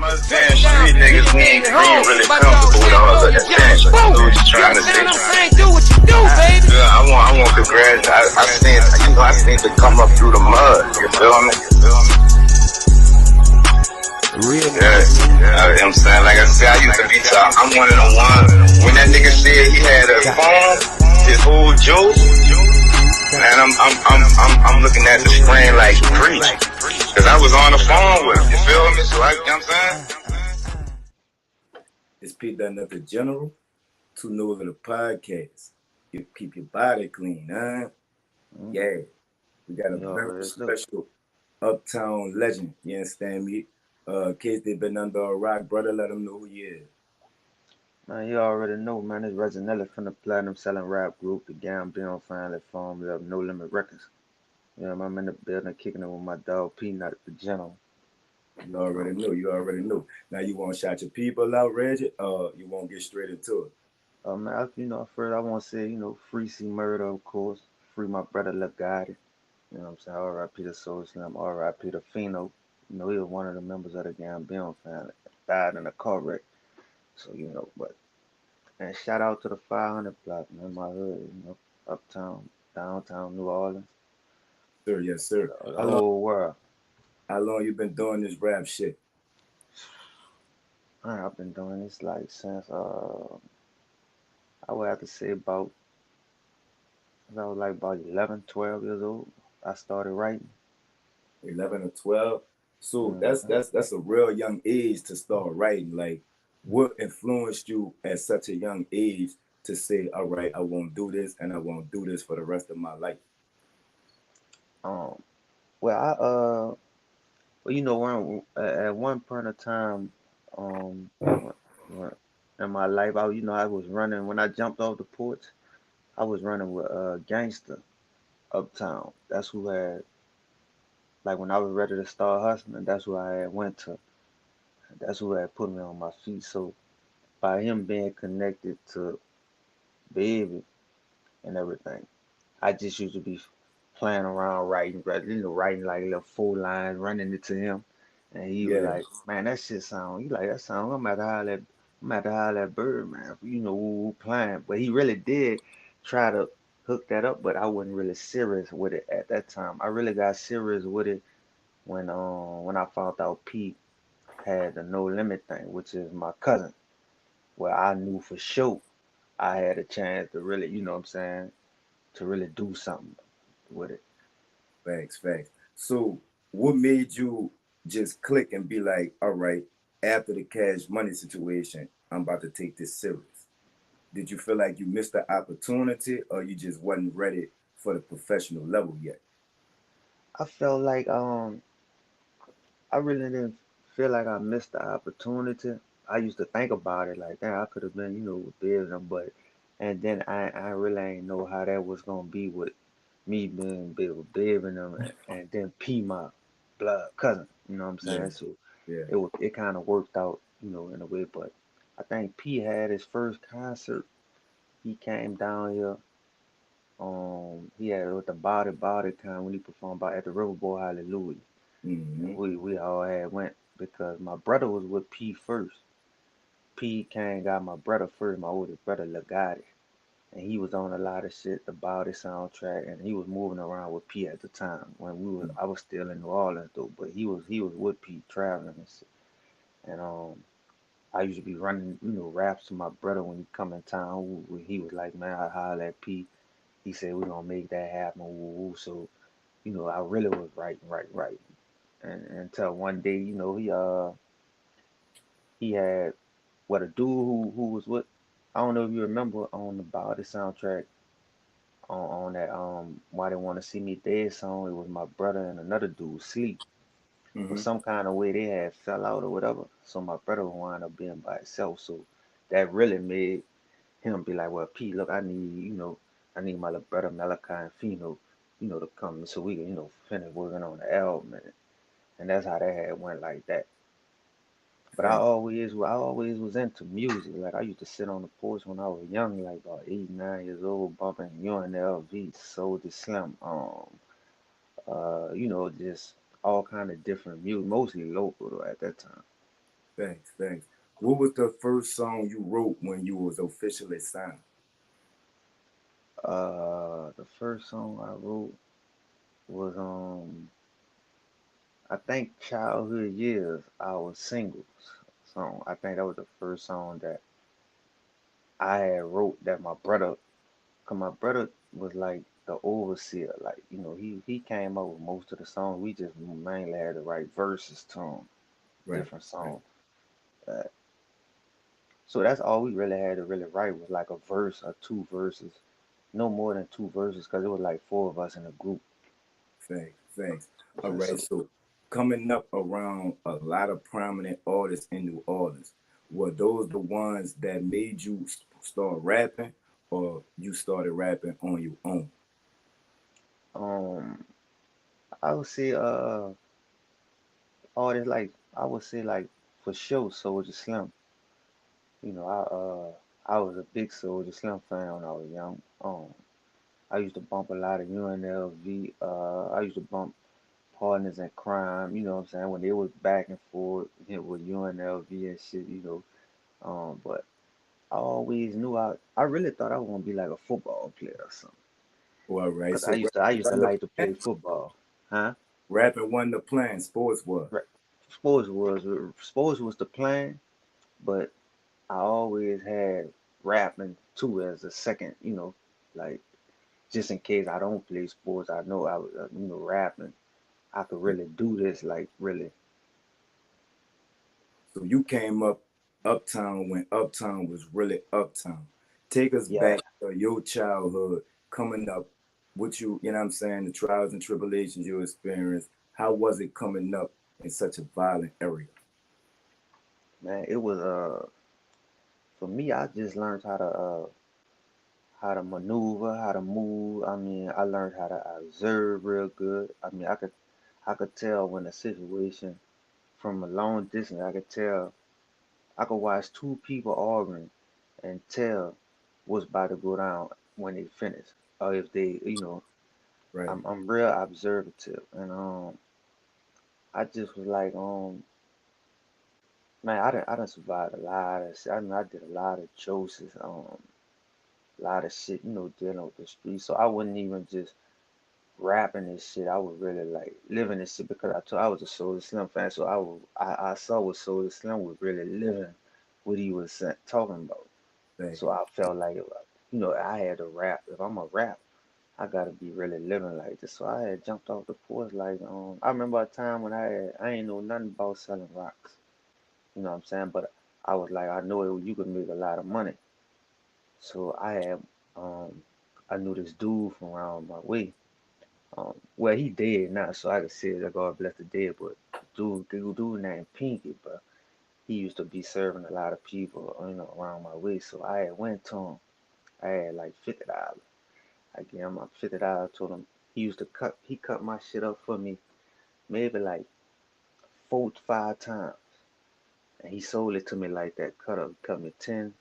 us damn street niggas, we ain't really comfortable with all of that thing. So we just trying to say, do what you do, baby. I want congrats. I seen to come up through the mud. You feel me? Real Yeah, I'm saying, like I said, I used to be top. I'm one of the ones. When that nigga said he had a phone, his whole joke, and I'm looking at the screen like preach, cause I was on the phone with him. You feel me? So you know what I'm saying? It's Pete Done at the General to Nola Podcast. You keep your body clean, huh? Yeah, we got a very special uptown legend. You understand me? In case they've been under a rock, brother, let them know who you is. Man, you already know, man. It's Reginelli from the Platinum Selling Rap Group. The Gambino finally formed up No Limit Records. You know, I'm in the building kicking it with my dog Peanut at the General. You already know. Now you want to shout your people out, Reggie? You won't get straight into it. Man, first I want to say, free C Murder, of course. Free my brother Legati. You know what I'm saying? R.I.P. the Soul Slam, R.I.P. the Pheno. He was one of the members of the Gambino family. Died in a car wreck. So, and shout out to the 500 block, man, my hood, uptown, downtown New Orleans. Sir, yes, sir. The whole world. How long you been doing this rap shit? I've been doing this since I would have to say about I was about 11, 12 years old. I started writing. 11 or 12. So that's a real young age to start writing. Like, what influenced you at such a young age to say, all right, I won't do this and I won't do this for the rest of my life? Well, at one point of time, in my life, I was running when I jumped off the porch. I was running with Gangster Uptown. That's who had, when I was ready to start hustling, that's who I had went to. That's who had put me on my feet. So by him being connected to Baby and everything, I just used to be playing around writing like little full lines, running it to him. And he was like, man, that shit sound, you like that sound, I'm at to holler that bird, man, playing. But he really did try to hook that up, but I wasn't really serious with it at that time. I really got serious with it when I found out Pete had the No Limit thing, which is my cousin. Well, I knew for sure I had a chance to really, to really do something with it. Facts. So what made you just click and be like, all right, after the Cash Money situation, I'm about to take this serious? Did you feel like you missed the opportunity or you just wasn't ready for the professional level yet? I felt like I really didn't feel like I missed the opportunity. I used to think about it like, damn, I could have been, with business, but and then I really ain't know how that was gonna be with me being big with Bib and them, and then P my blood cousin. You know what I'm saying? So it kind of worked out, in a way. But I think P had his first concert. He came down here. He had with the body kind when he performed at the Riverboat Hallelujah. Mm-hmm. We all had went because my brother was with P first. P came got my brother first, my oldest brother Legati. And he was on a lot of shit, the Body soundtrack, and he was moving around with P at the time when I was still in New Orleans though, but he was with P traveling and shit. And I used to be running, raps to my brother when he come in town. He was like, man, I holler at P. He said we're gonna make that happen. So, I really was writing. And until one day, he had a dude who was with, I don't know if you remember on the Body soundtrack on that Why They Wanna See Me Dead song. It was my brother and another dude Sleep. Mm-hmm. For some kind of way they had fell out or whatever. So my brother wound up being by himself. So that really made him be like, well, Pete, look, I need my little brother Malachi and Pheno, to come so we can, finish working on the album, and that's how that had went like that. But I always was into music. Like I used to sit on the porch when I was young, like about 8, 9 years old, bumping UNLV, Soulja Slim, just all kind of different music, mostly local though at that time. Thanks, thanks. What was the first song you wrote when you was officially signed? The first song I wrote was I think Childhood Years, our singles song. I think that was the first song that I had wrote that my brother, cause my brother was like the overseer, like he came up with most of the songs. We just mainly had to write verses to 'em, Right, different right. songs. Uh, so that's all we really had to really write was like a verse or two verses, no more than two verses, cause it was like four of us in a group. Thanks, thanks. All And right, so so coming up around a lot of prominent artists in New Orleans, were those the ones that made you start rapping, or you started rapping on your own? um, I would say artists like I would say like for sure Soulja Slim. You know, I was a big Soulja Slim fan when I was young. I used to bump a lot of UNLV. I used to bump Partners in Crime. You know what I'm saying? When they was back and forth, it was UNLV and shit. But I always knew I really thought I was gonna be like a football player or something. All right, Cause so I used to rapping, like to play football. Huh? rapping wasn't the plan, sports was. Right. Sports was the plan, but I always had rapping too as a second. Like just in case I don't play sports, I know I was, rapping. I could really do this, like really. So you came up uptown when uptown was really uptown. Take us Yeah, back to your childhood, coming up, what you know what I'm saying, the trials and tribulations you experienced. How was it coming up in such a violent area? man, it was for me. I just learned how to maneuver, how to move. I mean, I learned how to observe real good. I mean, I could tell when a situation from a long distance. I could tell. I could watch two people arguing and tell what's about to go down when they finish, or if they, Right. I'm real observative, and I just was like, man, I done survived a lot of shit. I mean, I did a lot of choices, a lot of shit, dealing with the streets. So I wouldn't even just rapping this shit. I was really like living this shit because I was a Soulja Slim fan. So I saw what Soulja Slim was really living, what he was talking about. Right. So I felt like, I had to rap. If I'm a rap, I gotta be really living like this. So I had jumped off the porch like, I remember a time when I ain't know nothing about selling rocks. You know what I'm saying? But I was like, I know you could make a lot of money. So um, I knew this dude from around my way. Well, he dead now, so I could say that God bless the dead. But dude named Pinky, but he used to be serving a lot of people, around my way. So I had went to him. I had like $50. I gave him my $50. Told him he cut my shit up for me maybe like 4 to 5 times, and he sold it to me like that. Cut me 10.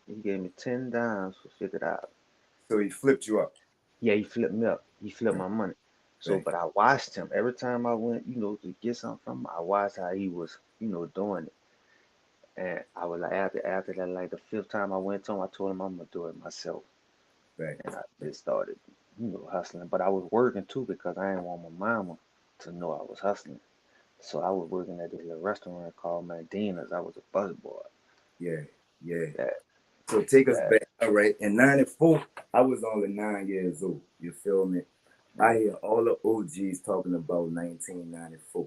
He gave me 10 dimes for $50. So he flipped you up. Yeah, he flipped me up. He flipped Right. my money. So, Right. but I watched him every time I went, to get something from him. I watched how he was, doing it. And I was like, after that, like the fifth time I went to him, I told him I'm gonna do it myself. Right. And I just started, hustling. But I was working too because I didn't want my mama to know I was hustling. So I was working at this little restaurant called Medina's. I was a busboy. Yeah. Yeah. That So take us that back. All right. In 94, I was only 9 years old. You feel me? I right. hear all the OGs talking about 1994.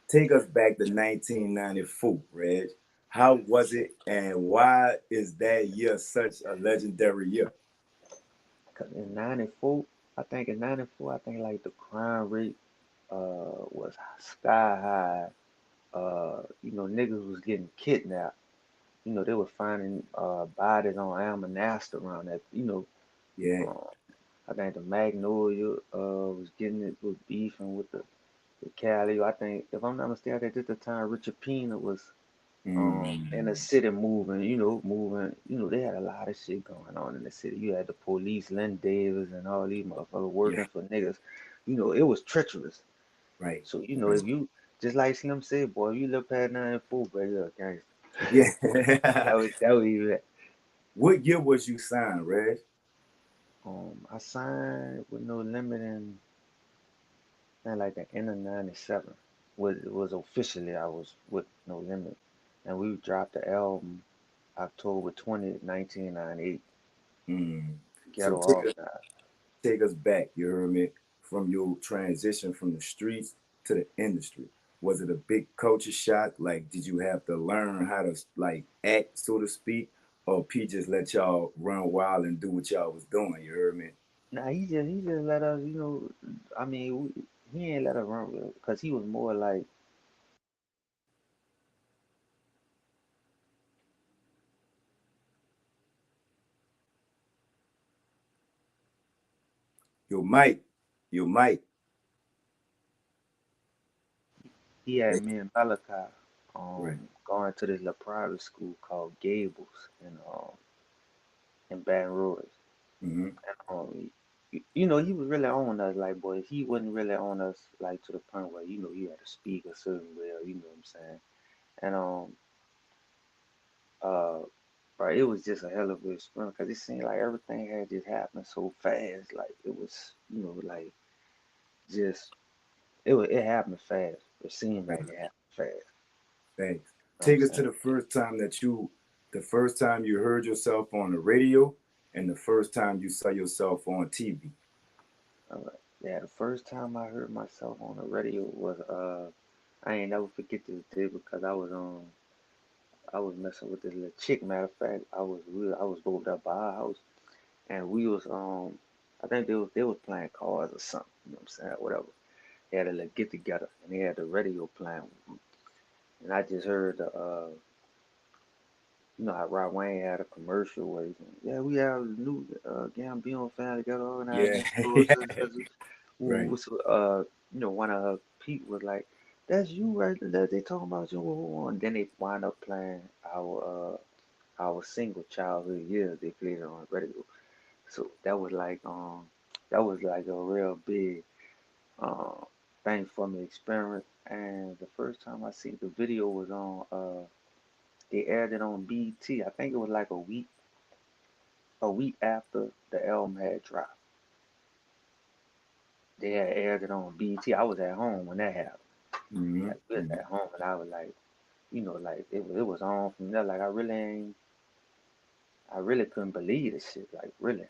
Take us back to 1994, Reg. How was it, and why is that year such a legendary year? 'Cause in '94, I think like the crime rate was sky high. Niggas was getting kidnapped. They were finding bodies on Almanaster around that. Yeah. Uh, I think the Magnolia was getting it was beefing with the Cali. I think if I'm not mistaken, at the time Richard Pina was in the Mm, city moving. They had a lot of shit going on in the city. You had the police, Len Davis, and all these motherfuckers yeah. working for niggas. It was treacherous. Right. So Right. if you just like Slim said, boy, if you look past 94, bro, you're a gangster. Yeah. That was even. What year was you signed, Reg? I signed with No Limit in like the end of '97. Was officially I was with No Limit, and we dropped the album October 20th, 1998. Mm. So Ghetto Organized. take us back, you heard me, from your transition from the streets to the industry. Was it a big culture shock? Like, did you have to learn how to like act, so to speak, or P just let y'all run wild and do what y'all was doing? You heard me? Nah, he just let us, I mean, he ain't let us run with it because he was more like, Your mic, your mic. he had me and Malachi Right. going to this little private school called Gables in Baton Rouge. Mm-hmm. He was really on us, like, boy, he wasn't really on us, like, to the point where, you had to speak a certain way, or, you know what I'm saying? And, uh, bro, it was just a hell of a experience because it seemed like everything had just happened so fast. Like, it was, like, just, it happened fast. It seemed Right. like it happened fast. Thanks. You know what I'm Take us to saying? the first time you heard yourself on the radio, and the first time you saw yourself on TV. All right. Yeah, the first time I heard myself on the radio was, I ain't never forget this day because I was messing with this little chick. Matter of fact, I was over there by our house, and we was I think they was playing cards or something. You know what I'm saying? Whatever. They had a little get together, and they had the radio playing, and I just heard the how Rod Wayne had a commercial where he's saying, yeah, we have a new Gambino family got organized Yeah. next door. Right. So, one of her people was like, "That's you right there. They talking about you." And then they wind up playing our single childhood years. They played it on radio. So that was like a real big uh, thing for me experience. And the first time I see the video was on they aired it on BT. I think it was like a week after the album had dropped. They had aired it on BT. I was at home when that happened. Mm-hmm. Like we was Mm-hmm. at home and I was like, like it was on from there. Like I really couldn't believe this shit. Like really.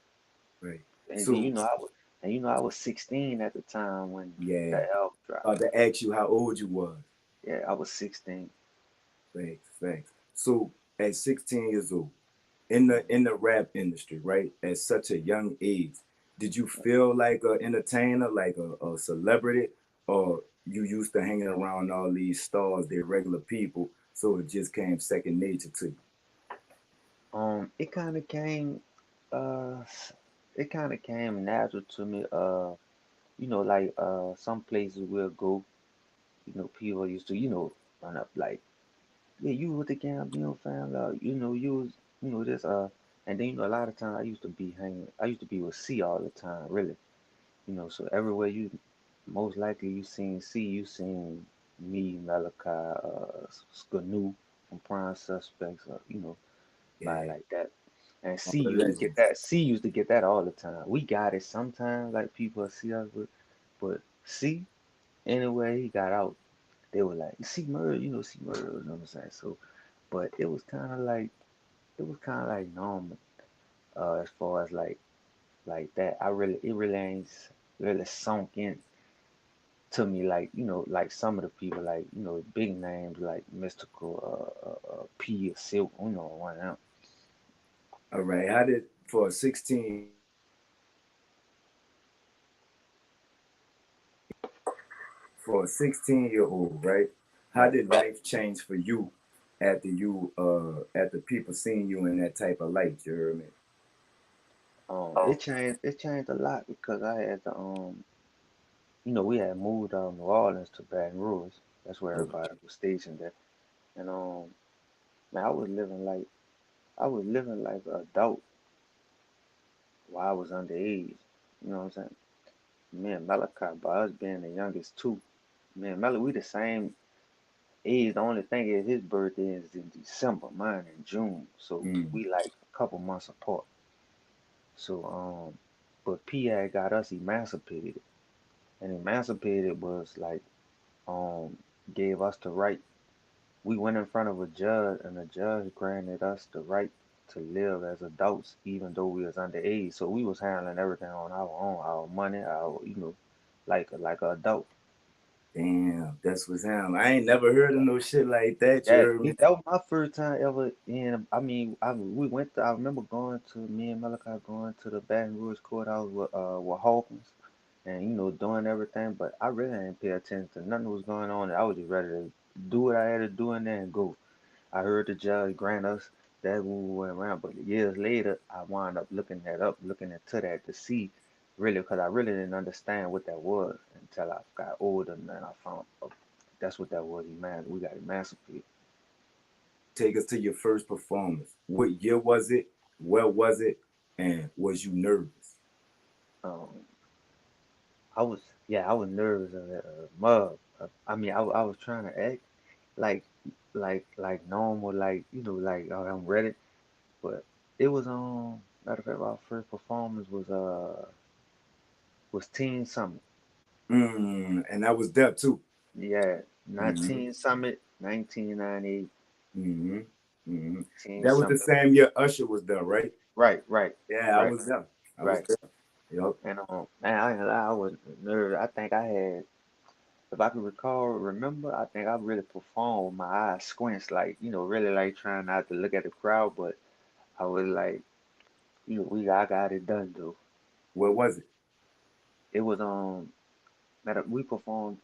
Right. And then So I was 16 at the time when yeah, the album dropped. about to ask you how old you was. Yeah, I was 16. Thanks, thanks. So at 16 years old, in the rap industry, right? At such a young age, did you feel like an entertainer, like a celebrity, or you used to hanging around all these stars, they're regular people, so it just came second nature to you? It kind of came, uh, natural to me. Like some places we'll go. People used to, run up like, yeah, you with the Gambino family, you was, this, and then a lot of times I used to be with C all the time, really. So everywhere most likely you seen C, you seen me, Malachi, Skanu from Prime Suspects, by Yeah, like that. And all the legends. C used to get that all the time. We got it sometimes, like people see us with, but C, anywhere he got out, they were like, see murder, see murder, you know what I'm saying? So, but it was kind of like normal, as far as like that. It really ain't really sunk in to me like like some of the people like big names like Mystical, P or Silk, one of them. All right, how did for a 16 for a 16-year old, right? How Right. did life change for you after people seeing you in that type of light? You heard me? It changed a lot because I had to we had moved out of New Orleans to Baton Rouge. That's where Okay. everybody was stationed at. And man, I was living like an adult while I was underage. You know what I'm saying? Me and Malachi, by us being the youngest two. Man, Mello, we the same age. The only thing is his birthday is in December, mine in June. So Mm. we like a couple months apart. So but P had got us emancipated. And emancipated was like um gave us the right. We went in front of a judge and the judge granted us the right to live as adults even though we was underage. So we was handling everything on our own, our money, our like a adult. Damn, that's what's happening. I ain't never heard of no shit like that. You Yeah, heard me? that was my first time ever in. I mean, we went to. I remember going to me and Malachi going to the Baton Rouge courthouse with Hawkins, and doing everything. But I really didn't pay attention to nothing that was going on. I was just ready to do what I had to do in there and go. I heard the judge grant us that when we went around, but years later, I wound up looking into that to see really, because I really didn't understand what that was until I got older and then I found that's what that was. We got emancipated. Take us to your first performance. What year was it? Where was it? And was you nervous? Um, I was nervous as a mug. I mean, I was trying to act like, like normal, like like oh, I'm ready. But it was matter of fact, our first performance was Teen Summit. And I was there too. Yeah, not Mm-hmm. Teen Summit, 1998. Mm-hmm. Mm-hmm. Teen That was the Summit. same year Usher was there, right? Right, right, Yeah, I right, was there. I was right. there. Yup. And man, I ain't gonna lie, I was nervous. I think I had, if I can remember, I think I really performed with my eyes squints, like, really like trying not to look at the crowd, but I was like, I got it done though. Where was it? It was we performed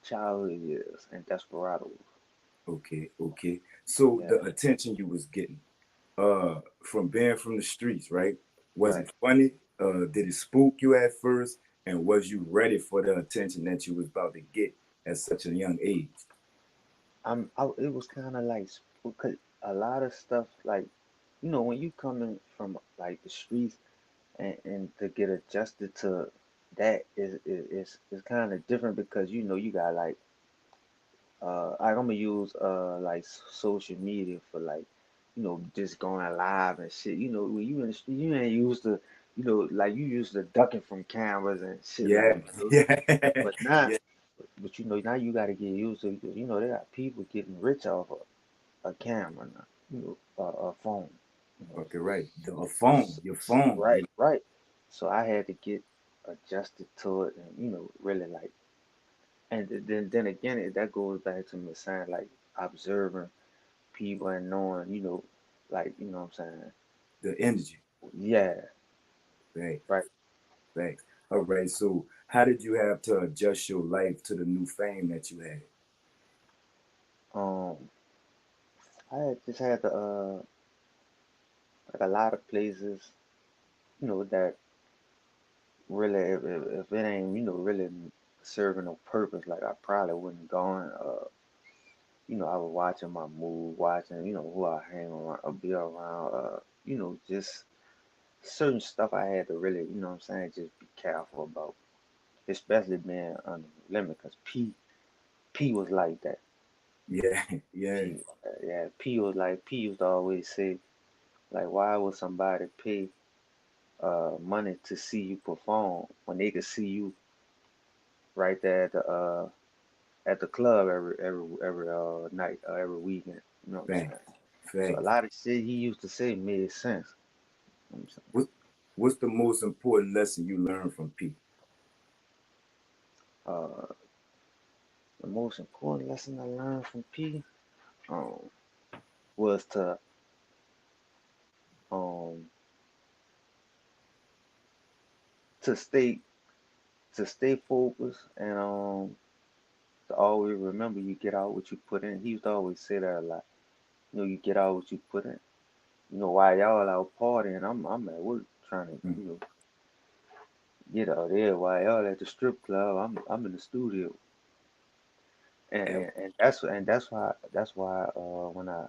Childhood Years and Desperados. Okay, okay. So Yeah, the attention you was getting, from being from the streets, right? Was right. it funny? Did it spook you at first? And was you ready for the attention that you was about to get at such a young age? It was kind of like because a lot of stuff like, when you coming from like the streets and to get adjusted to that is kind of different because you got like I'm gonna use like social media for like just going live and shit. When you in the street, you ain't used to like you used to ducking from cameras and shit Yeah, like yeah, but now yeah. now you got to get used to it because they got people getting rich off a camera now, a phone. You know, Okay, right. A phone, your phone. right, right. So I had to get adjusted to it, and really like, and then again, that goes back to me saying like observing people and knowing, like what I'm saying, The energy. yeah, Right, right. thanks. All right. So, how did you have to adjust your life to the new fame that you had? Um, just had to like a lot of places, that really if it ain't really serving no purpose, like I probably wouldn't go in. I was watching my mood, watching who I hang around, or be around. Just certain stuff I had to really, what I'm saying, just be careful about, especially being under the limit, because P was like that. Yeah, yeah. P, yeah, P used to always say like, why would somebody pay money to see you perform when they could see you right there at the club every night, every weekend. You know what I'm Thanks, saying? So a thanks. lot of shit he used to say made sense. You know what I'm What, what's the most important lesson you learned from P? saying? The most important lesson I learned from P um, was um to stay to stay focused and to always remember you get out what you put in. He used to always say that a lot. You get out what you put in. While y'all out partying, I'm at work trying to Mm. get out there. While y'all at the strip club, I'm in the studio. And, Yeah, and that's why when I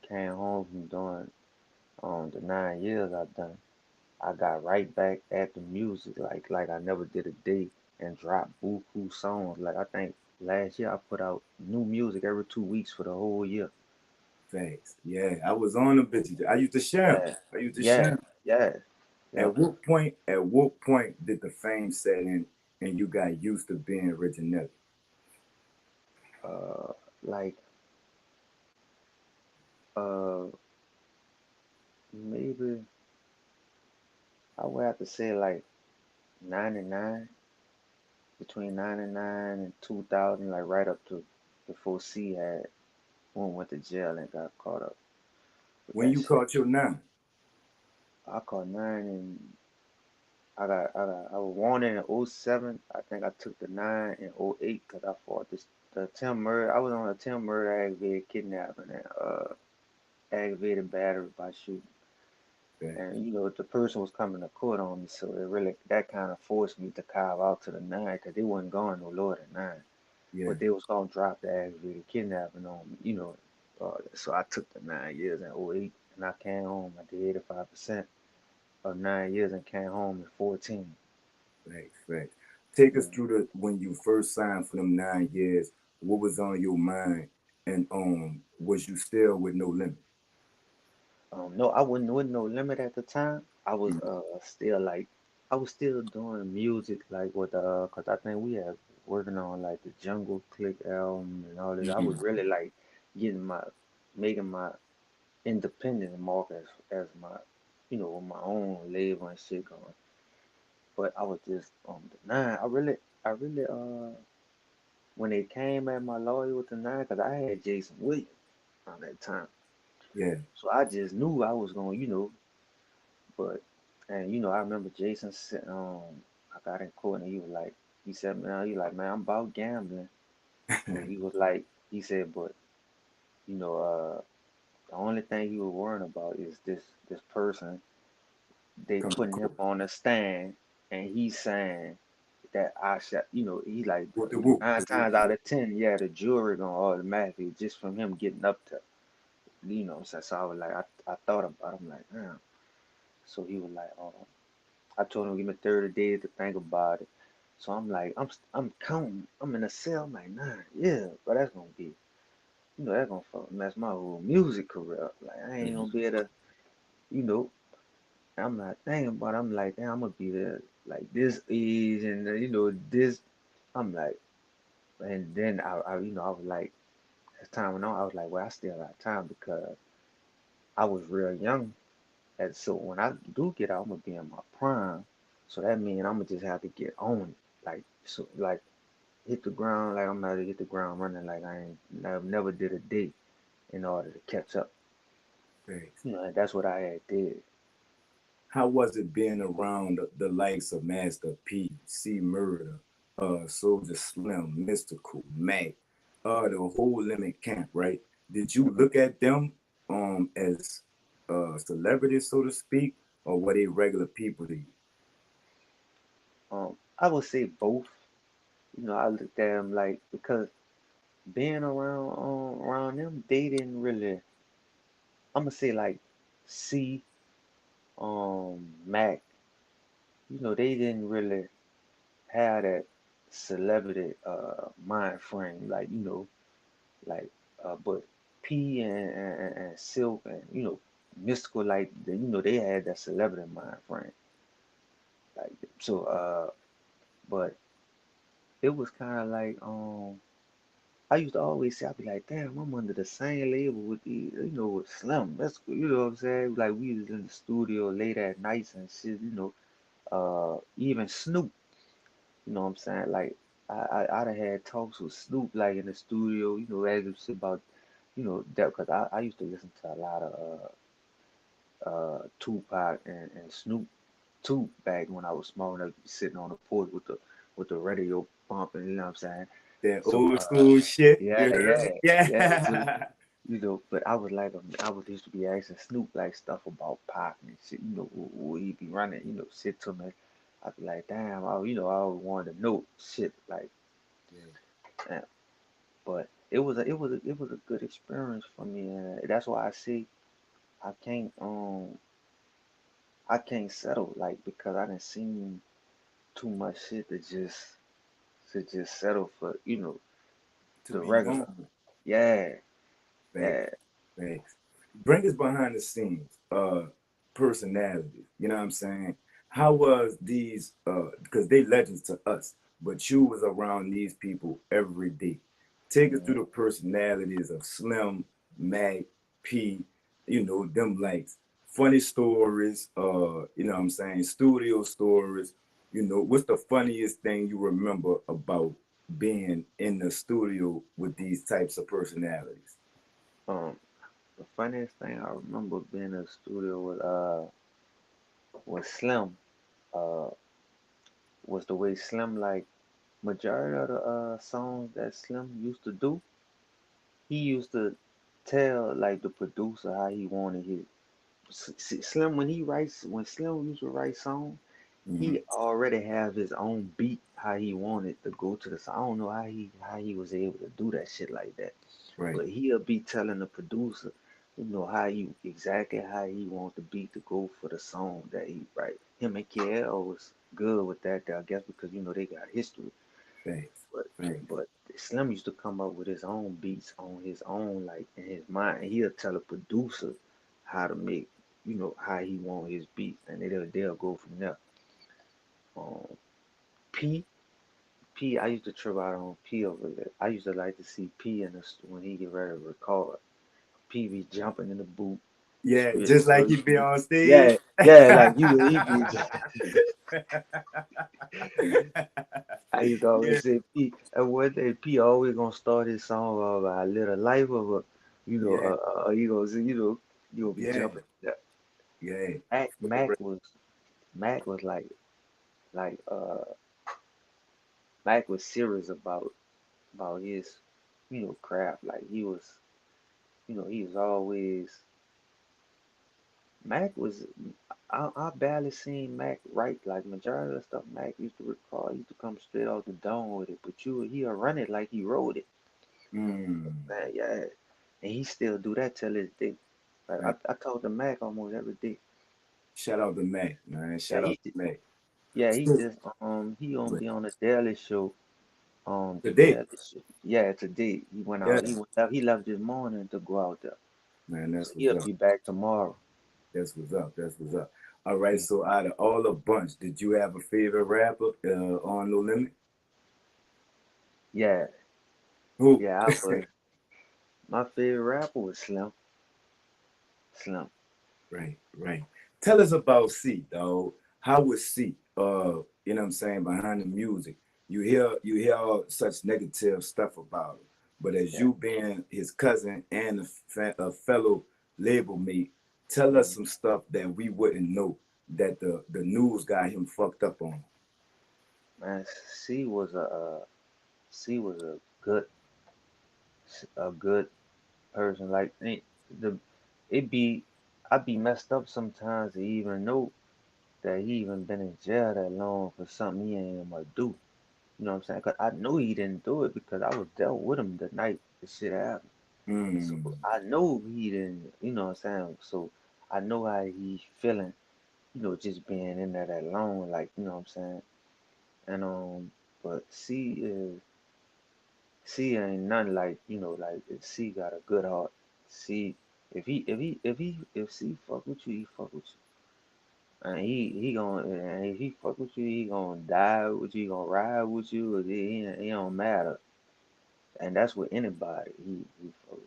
came home from doing the 9 years I've done, I got right back at the music like I never did a day and dropped buku songs. Like I think last year I put out new music every 2 weeks for the whole year. Facts. Yeah, I was on the bitches. I used to share 'em. Yeah, I used to share yeah, 'em. yeah, yeah. At what point did the fame set in and you got used to being original? Uh, like uh, maybe I would have to say like 99, between 99 and 2000, like right up to before C had went to jail and got caught up with When that you shit. caught your nine? I caught nine and I was wanted in '07. I think I took the nine in '08 because I fought the Tim murder. I was on a Tim murder, aggravated kidnapping, and aggravated battery by shooting. Facts. And the person was coming to court on me, so it really that kind of forced me to carve out to the nine because they wasn't going no lower than nine. Yeah. But they was gonna drop the aggravated kidnapping on me. So I took the 9 years in '08, and I came home. I did 85% of 9 years and came home in 14. Facts. Facts. Take us Mm. through the when you first signed for them 9 years. What was on your mind? And was you still with No Limit? No, I wasn't with no limit at the time. I was Mm. still like I was still doing music like with cause I think we had working on like the Jungle Click album and all this. I was Mm. really like getting my making my independent mark as my with my own label and shit going. But I was just on the nine. I really when they came at my lawyer with the nine, cause I had Jason Williams on that time. Yeah. So I just knew I was gonna. But and I remember Jason said, I got in court and he said, man, I'm about gambling. And he said, but you know, the only thing he was worrying about is this person. They Come to putting him court. on the stand, and he's saying that I shot. He like, Whoop but the whoop. nine times out of ten, yeah, the jury gonna automatically just from him getting up to, So I was like, I thought about it. I'm like, damn. So he was like, oh. I told him give me 30 days to think about it. So I'm like, I'm counting. I'm in a cell. I'm like, nah, yeah, but that's gonna be, that's gonna mess my whole music career up. Like I ain't Yeah. gonna be able to, you know. I'm not thinking about it. I'm like, damn, I'm gonna be there like this age and this. I'm like, and then I was like, as time went on, I was like, well, I still got time because I was real young. And so when I do get out, I'm gonna be in my prime. So that means I'm gonna just have to get on it. Like hit the ground like I'm about to hit the ground running like I ain't never did a day in order to catch up. Facts. And that's what I had did. How was it being around the likes of Master P, C Murder, Soldier Slim, Mystical, Mac, the whole Limit Camp, right? Did you look at them as celebrities, so to speak, or were they regular people to you? I would say both. I looked at them like because being around them, they didn't really. I'm gonna say like C, Mac. They didn't really have that celebrity mind frame like but P and Silk and Mystical like they had that celebrity mind frame like so but it was kind of like I used to always say I'd be like damn I'm under the same label with the with Slim that's what I'm saying like we was in the studio late at nights and shit even Snoop what I'm saying like I'd have had talks with Snoop like in the studio asking shit about that because I used to listen to a lot of Tupac and Snoop too back when I was small enough to be sitting on the porch with the radio bumping, you know what I'm saying? That So old school shit, yeah, you heard me? yeah, yeah. So Yeah. but I was like I was used to be asking Snoop like stuff about Pac and shit, will he be running, shit to me. I'd be like, damn, I always wanted to know shit like Yeah. damn. But it was a good experience for me and that's why I say I can't um I can't settle like because I didn't seen too much shit to just settle for to the be regular. normal. Yeah, Thanks. yeah. Thanks. Bring us behind the scenes, personalities. You know what I'm saying? How was these? Because they legends to us, but you was around these people every day. Take us through the personalities of Slim, Mac, P. You know them likes funny stories. You know what I'm saying? Studio stories. You know what's the funniest thing you remember about being in the studio with these types of personalities? Um, the funniest thing I remember being in the studio with Slim. Uh, was the way Slim like majority of the songs that Slim used to do. He used to tell like the producer how he wanted his. Slim when Slim used to write songs, Mm-hmm. he already have his own beat how he wanted to go to the song. I don't know how he was able to do that shit like that. Right. But he'll be telling the producer, how he exactly how he want the beat to go for the song that he write. Him and KL was good with that, I guess because they got history. Thanks. But Thanks. but Slim used to come up with his own beats on his own, like in his mind, and he'll tell a producer how to make, how he want his beat, and they'll go from there. Um, P P, I used to trip out on P over there. I used to like to see P when he get ready to record. P be jumping in the booth, Yeah, spitting just like so you be on yeah, stage. yeah, like he be. I used to Yeah, always say P. And one day P always gonna start his song off "I Live a Life of a," yeah, you gonna say, you gonna be yeah, jumping. Yeah. yeah. Mac was like Mac was serious about his craft. Like he was always Mac was. I barely seen Mac write like majority of the stuff Mac used to record. He used to come straight off the dome with it, but he'll run it like he wrote it. Mm, Man, yeah, and he still do that till this day. Like right. I talk to Mac almost every day. Shout out to Mac, man. Yeah, Shout out to Mac. he So, just he gonna but be on the Daily Show. The today, Daily Show. Yeah, today he went out. yes, He left this morning to go out there. man, So that's what's he'll up. be back tomorrow. That's what's up. That's what's up. All right. Mm. So, out of all the bunch, did you have a favorite rapper on No Limit? Yeah, Who? yeah. I was my favorite rapper was Slim. Slim. Right, right. Tell us about C, dog. How was C? You know what I'm saying, behind the music. You hear all such negative stuff about him. But as Yeah. you being his cousin and a fellow label mate, tell us Mm. some stuff that we wouldn't know that the news got him fucked up on. Man, C was a good person. Like the it be I be messed up sometimes to even know that he even been in jail that long for something he ain't gonna do. You know what I'm saying? 'Cause I know he didn't do it because I was dealt with him the night the shit happened. So Mm, I know he didn't. You know what I'm saying? So I know how he feeling. Just being in there that long. Like what I'm saying? And but C ain't nothing like like C got a good heart. C if C fuck with you, he fuck with you. And and if he fuck with you, he gonna die with you, he gonna ride with you, he don't matter. And that's with anybody. He fuck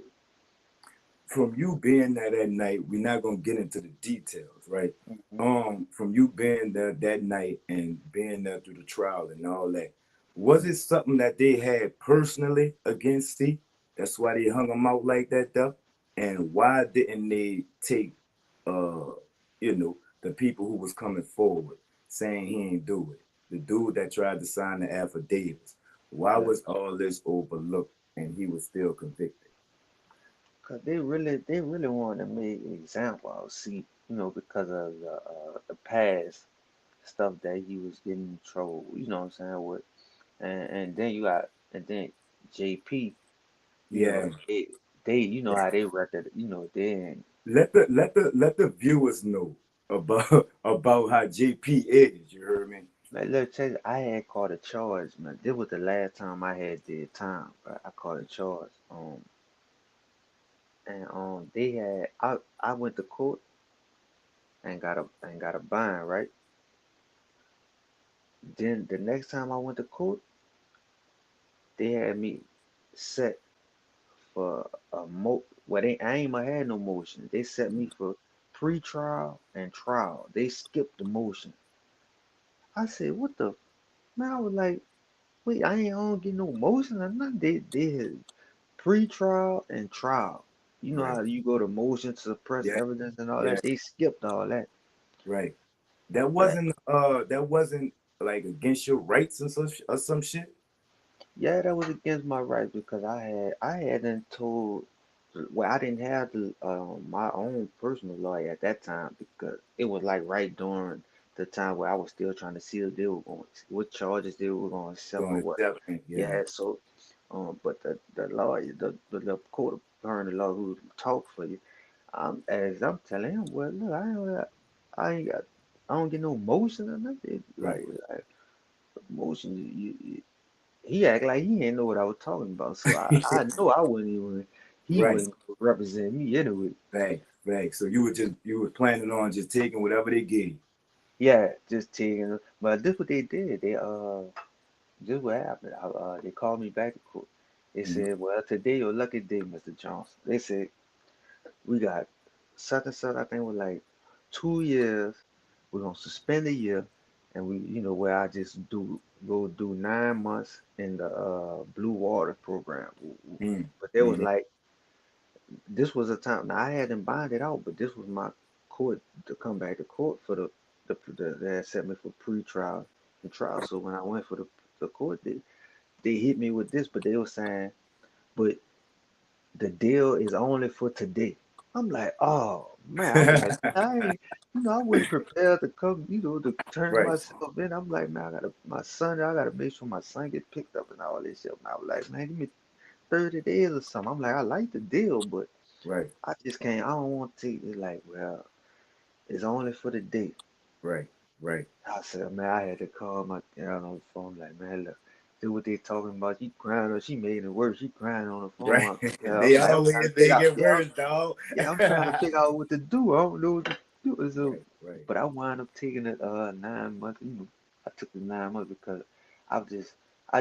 from you being there that night, we're not gonna get into the details, right? with. Hmm. From you being there that night and being there through the trial and all that, was it something that they had personally against C? That's why they hung him out like that, though. And why didn't they take, uh, the people who was coming forward saying he ain't do it? The dude that tried to sign the affidavits. Why Yeah. was all this overlooked and he was still convicted? Cause they really wanted to make an example out of C, because of the past stuff that he was getting in trouble, what I'm saying, with. And then and then JP, you Yeah. know, they how they record, they Let the viewers know about about how JP is. You heard me? Man, look, check, I had caught a charge, man. This was the last time I had did time, but I caught a charge. And they had I went to court and got a bind, right? Then the next time I went to court, they had me set for well, I ain't even had no motion. They set me for pre-trial and trial. They skipped the motion. I said, what the man? I was like, wait, I don't get no motion or nothing. They had pre-trial and trial. You know Right. how you go to motion to suppress Yeah. evidence and all Yeah. that? They skipped all that. Right. That But wasn't like against your rights and some shit. yeah, that was against my rights because I hadn't told well I didn't have the my own personal lawyer at that time because it was like right during the time where I was still trying to see if they were going what charges they were going to accept or Going what. seven. Yeah. Yeah, so but the lawyer the court attorney law who talk for you, as I'm telling him, well look I ain't got I don't get no motion or nothing Right. like motion he act like he ain't know what I was talking about. So I know I wouldn't even he Right. wouldn't represent me anyway. Right. So you were planning on just taking whatever they gave you. Yeah, just taking but this what they did. This what happened. They called me back to court. They Mhm. said, well, today your lucky day, Mr. Johnson. They said we got such and such, I think was like 2 years. We're gonna suspend a year and we where I just go do 9 months in the blue water program. But there was Mm-hmm. like this was a time now I hadn't bonded out, but this was my court to come back to court for they had set me for pre-trial and trial. So when I went for the court, they hit me with this, but they were saying, but the deal is only for today. I'm like, oh man, I'm like, I ain't, I wasn't prepared to come, to turn Right. myself in. I'm like, man, I gotta make sure my son get picked up and all this shit. And I was like, man, give me 30 days or something. I'm like, I like the deal, but Right. I just can't. I don't want to take it like, well, it's only for the day. Right. Right. I said, man, I had to call my dad on the phone. Like, man, look, do what they talking about. She crying, or she made it worse. She crying on the Right. phone. I'm They like, I'm trying always to figure make out. it worse, dog. Yeah, I'm trying to figure out what to do. I don't know what to do. So, Right. Right. but I wound up taking it 9 months. I took the 9 months because I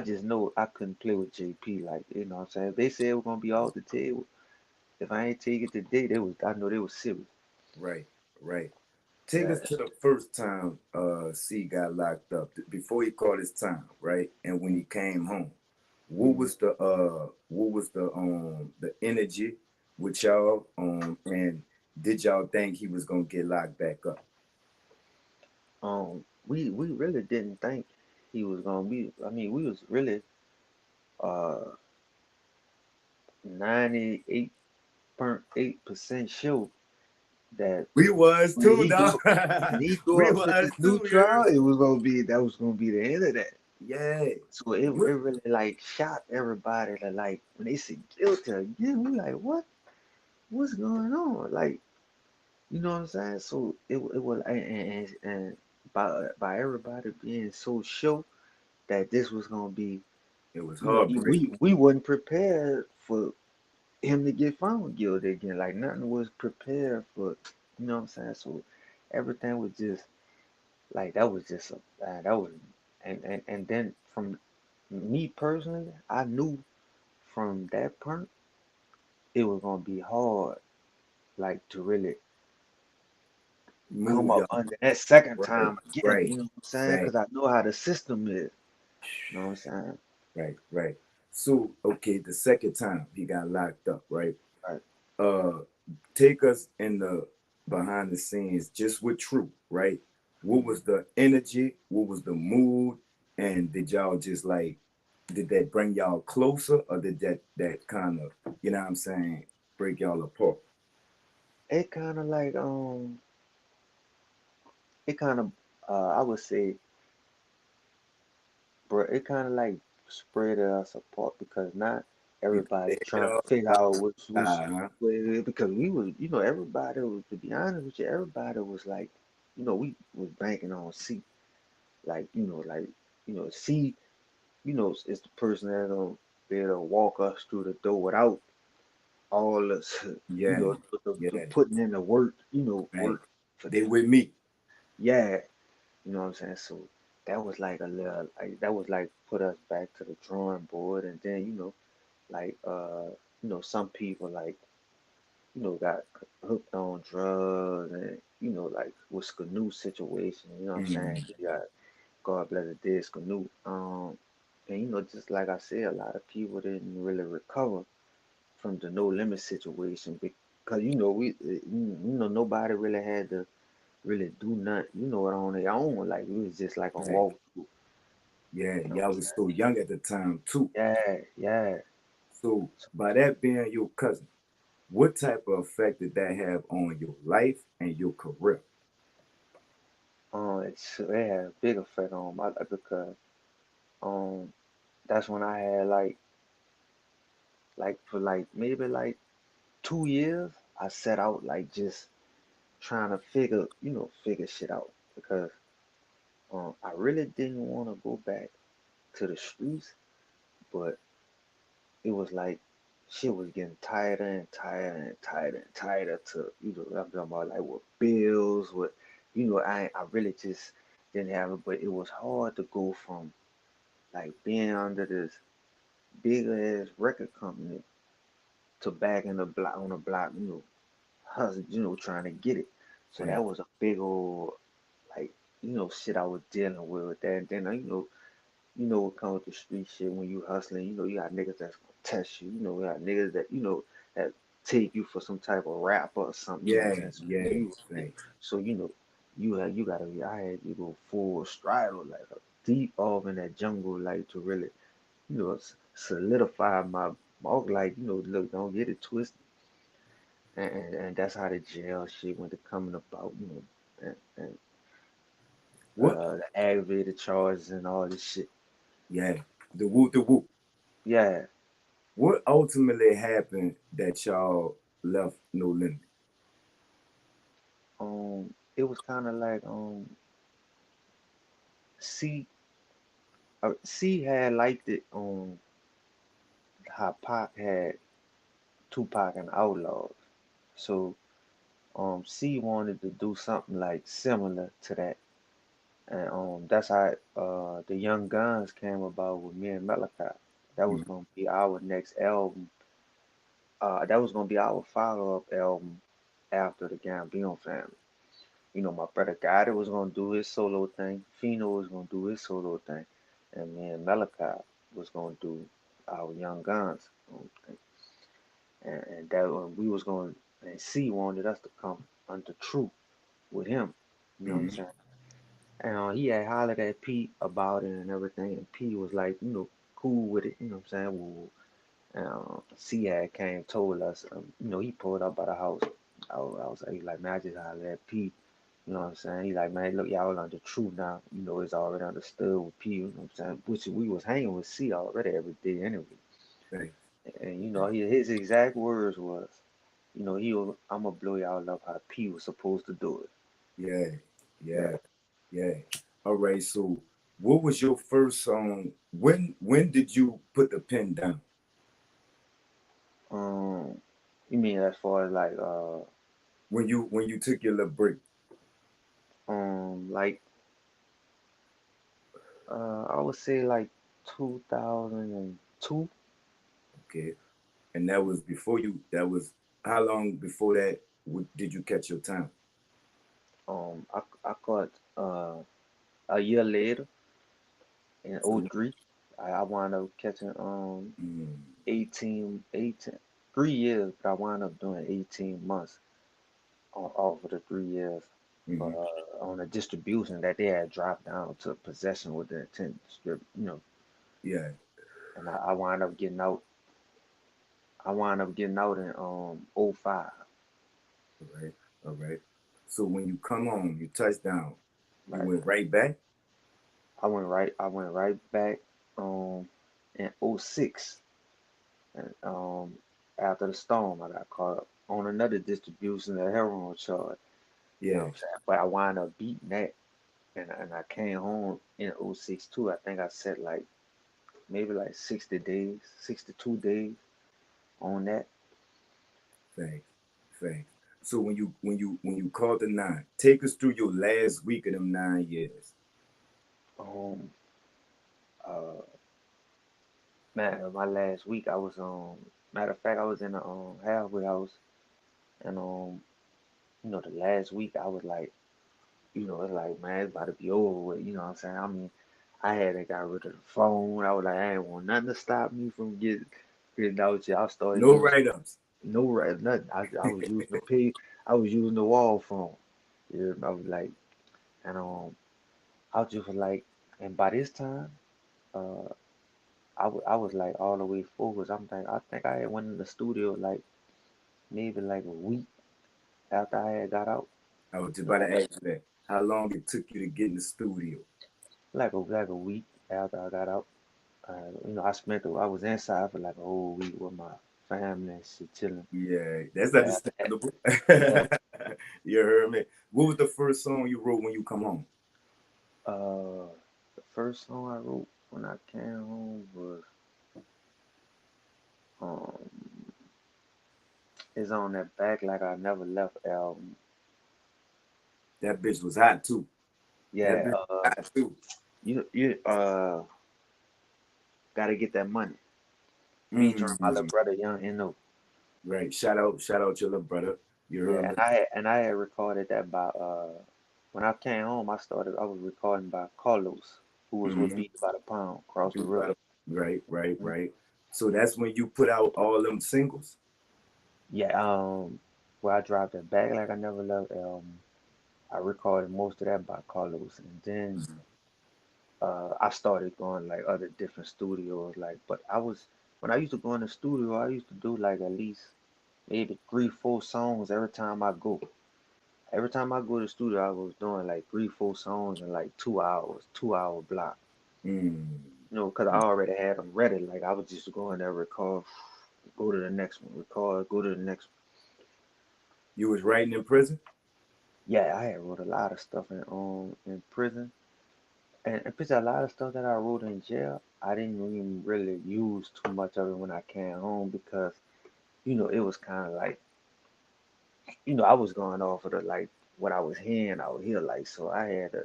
just know I couldn't play with JP. Like, what I'm saying? If they said we're gonna be off the table, if I ain't take it today, I know they was serious. Right. Right. Take us Yeah. to the first time C got locked up before he caught his time, right? And when he came home, Mm. what was the energy with y'all and did y'all think he was gonna get locked back up? We really didn't think he was gonna be. I mean, we was really uh 98.8% sure that We was when too, he dog. go when he go We up to was the new too, you heard trial, me? that was gonna be the end of that. Yeah. So it really like shocked everybody that like when they said guilty again, we like what's going on? Like you know what I'm saying? So it was and by everybody being so sure that this was gonna be, It was we heartbreaking. we wasn't prepared for him to get found guilty again. Like nothing was prepared for, you know what I'm saying? So everything was just like that was just that was and then from me personally, I knew from that point it was gonna be hard, like to really come Move up y'all. under that second Right. time again. Right. You know what I'm saying? Right. Because I know how the system is. You know what I'm saying? Right. Right. So okay, the second time he got locked up, right? Right. uh Take us in the behind the scenes just with True, right? What Mm-hmm. was the energy, what was the mood, and did y'all just like, did that bring y'all closer, or did that kind of, you know what I'm saying, break y'all apart? It kind of like it kind of I would say, bro, it kind of like spread us apart because not Because everybody they hit trying to all figure out which uh-huh. because we was everybody was, to be honest with you, everybody was like we was banking on C. like see, it's the person that's gonna be able to walk us through the door without all us, Yeah, the yeah. putting in the work, Right. work for They this. with me. Yeah, you know what I'm saying? So that was like a little, like that was like put us back to the drawing board, and then like some people like got hooked on drugs, and like with Canoe situation, you know what I'm saying? Mm. He got, God bless the dead Canoe. And just like I said, a lot of people didn't really recover from the no limit situation because nobody really had to really do nothing, on their own. Like we was just like a Right. walk through, Yeah, you know what y'all I'm was saying? so young at the time too. Yeah, yeah. So by that being your cousin, what type of effect did that have on your life and your career? It had a big effect on my life because um that's when I had like for like maybe like 2 years I set out like just trying to figure shit out because I really didn't want to go back to the streets, but it was like shit was getting tighter and tighter and tighter and tighter to I'm talking about like with bills with I really just didn't have it, but it was hard to go from like being under this big ass record company to back in the block on the block, hustle, trying to get it. So Right. that was a big old like shit I was dealing with that. And then what comes with the street shit when you hustling, you got niggas that's gonna test you, you got niggas that that take you for some type of rap or something, Yeah, what I'm saying? So yeah, right. you gotta be I had to go full stride or like a deep off in that jungle like to really, solidify my walk like, look, don't get it twisted. And that's how the jail shit went to coming about, and What? the aggravated charges and all this shit. Yeah, the whoop, the whoop. Yeah. What ultimately happened that y'all left No Limit? It was kind of like C C had liked it on how Pac had Tupac and Outlaws. So C wanted to do something like similar to that. And that's how the Young Guns came about with me and Malachi. That was Mm. gonna be our next album. That was gonna be our follow-up album after the Gambino family. My brother Gotti was gonna do his solo thing. Fino was gonna do his solo thing, and me and Malachi was gonna do our Young Guns thing. And that we was going and C wanted us to come under True with him. You know what I'm Mm. saying? And he had hollered at Pete about it and everything, and Pete was like, cool with it. You know what I'm saying? Well, C had came told us, he pulled up by the house. I was like, man, I just hollered at Pete. You know what I'm saying? He like, man, look, y'all under True now. It's already understood with P. You know what I'm saying? Which we was hanging with C already every day anyway. Right. And his exact words was, I'm gonna blow y'all up how P was supposed to do it. Yeah, yeah, Yeah. yeah. All right. So, what was your first song? When did you put the pen down? Um, you mean as far as like When you took your little break? like I would say like 2002. Okay. And that was before you. That was how long before that did you catch your time? I caught a year later in So, '03. I wound up catching mm, 18, 3 years, but I wound up doing 18 months off of the 3 years mm, on a distribution that they had dropped down to possession with the intent to distribute. yeah. And I wound up getting out. I wound up getting out in '05. All right. All right. So when you come home, you touch down, you Right. went right back. I went right back in '06. And after the storm, I got caught up on another distribution, a heroin charge. You know what Yeah. I'm saying? But I wound up beating that. and I came home in '06 too. I think I set like maybe like 60 days, 62 days on that. Thanks. Thanks. So when you called the 9, take us through your last week of them 9 years. Um, uh, Man, my last week I was matter of fact I was in a halfway house and the last week I was like, it's like, man, it's about to be over with, you know what I'm saying? I mean, I hadn't got rid of the phone. I was like, I ain't want nothing to stop me from getting out here. I started No using write-ups. no right nothing. I was using the pay I was using the wall phone. Yeah, I was like, and I was just like, and by this time, uh I was like all the way focused. I think I had went in the studio like maybe like a week after I had got out. I was just No, about to ask you that. How long it took you to get in the studio? like a week after I got out. I was inside for like a whole week with my family and shit chilling. Yeah, that's But after that, understandable. yeah, You heard me. What was the first song you wrote when you come home? the first song I wrote when I came home was um is on that Back Like I Never Left album. That bitch was hot too. That Yeah, bitch was hot too. you gotta get that money. Featuring my little Mm, brother Young No. right. Shout out your little brother. You Yeah, heard me. and I had recorded that by when I came home I was recording by Carlos, who was with Mm-hmm. Beat by the Pound, across the river. Right, right, Mhm. right. So that's when you put out all them singles. Yeah, where I dropped that Back Like I Never Left I recorded most of that by Carlos, and then Mhm. I started going like other different studios, like. But I was when I used to go in the studio, I used to do like at least maybe 3, 4 songs every time I go. Every time I go to the studio, I was doing like 3, 4 songs in like 2 hours, 2 hour block. Mm. Because I already had them ready. Like I was just going there, record, go to the next one, record, go to the next one. You was writing in prison? Yeah, I had wrote a lot of stuff in prison, and plus a lot of stuff that I wrote in jail. I didn't even really use too much of it when I came home because it was kind of like I was going off of the like what I was hearing out here, like so I had to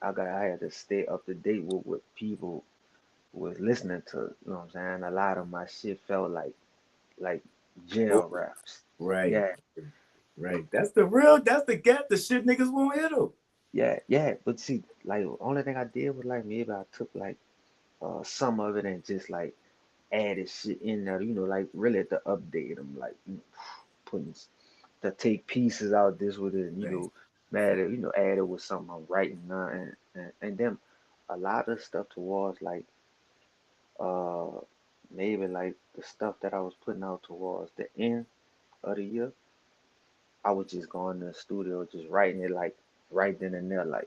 I had to stay up to date with what people was listening to. You know what I'm saying? A lot of my shit felt like Oh, jail raps. right, Yeah, right. That's the gap, the shit niggas won't hit them. yeah. But see, like only thing I did was like maybe I took like some of it and just like added shit in there. Like really to update them, like putting to take pieces out this with it. Right, Add it, add it with something I'm writing now, and then a lot of stuff towards like uh maybe like the stuff that I was putting out towards the end of the year. I was just going to the studio, just writing it like right then and there, like,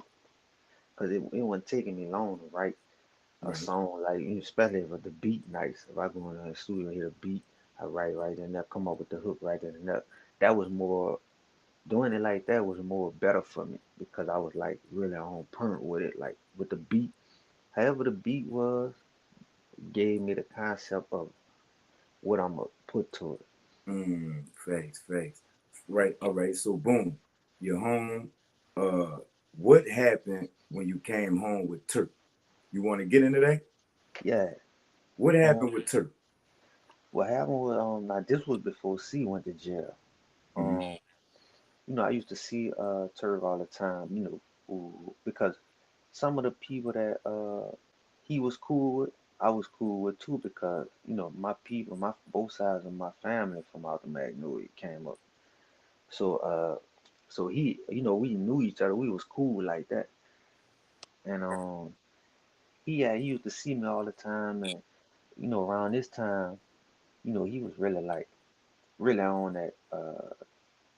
cause it wasn't taking me long to write a right. song, like, especially if the beat nice. If I go in the studio and hear a beat, I write right then and there, come up with the hook right then and there. That was more doing it like that was more better for me because I was like really on point with it, like with the beat. However the beat was, gave me the concept of what I'm gonna put to it. Facts. Right, all right. So boom, you're home. Uh, what happened when you came home with Turk? You want to get into that? Yeah. What Um, happened with Turk? what happened was now this was before C went to jail. Mm-hmm. Um, I used to see Turk all the time, because some of the people that he was cool with, I was cool with too because my people, my both sides of my family from out the Magnolia came up. So so he, we knew each other. We was cool like that. And he used to see me all the time, and around this time, he was really like really on that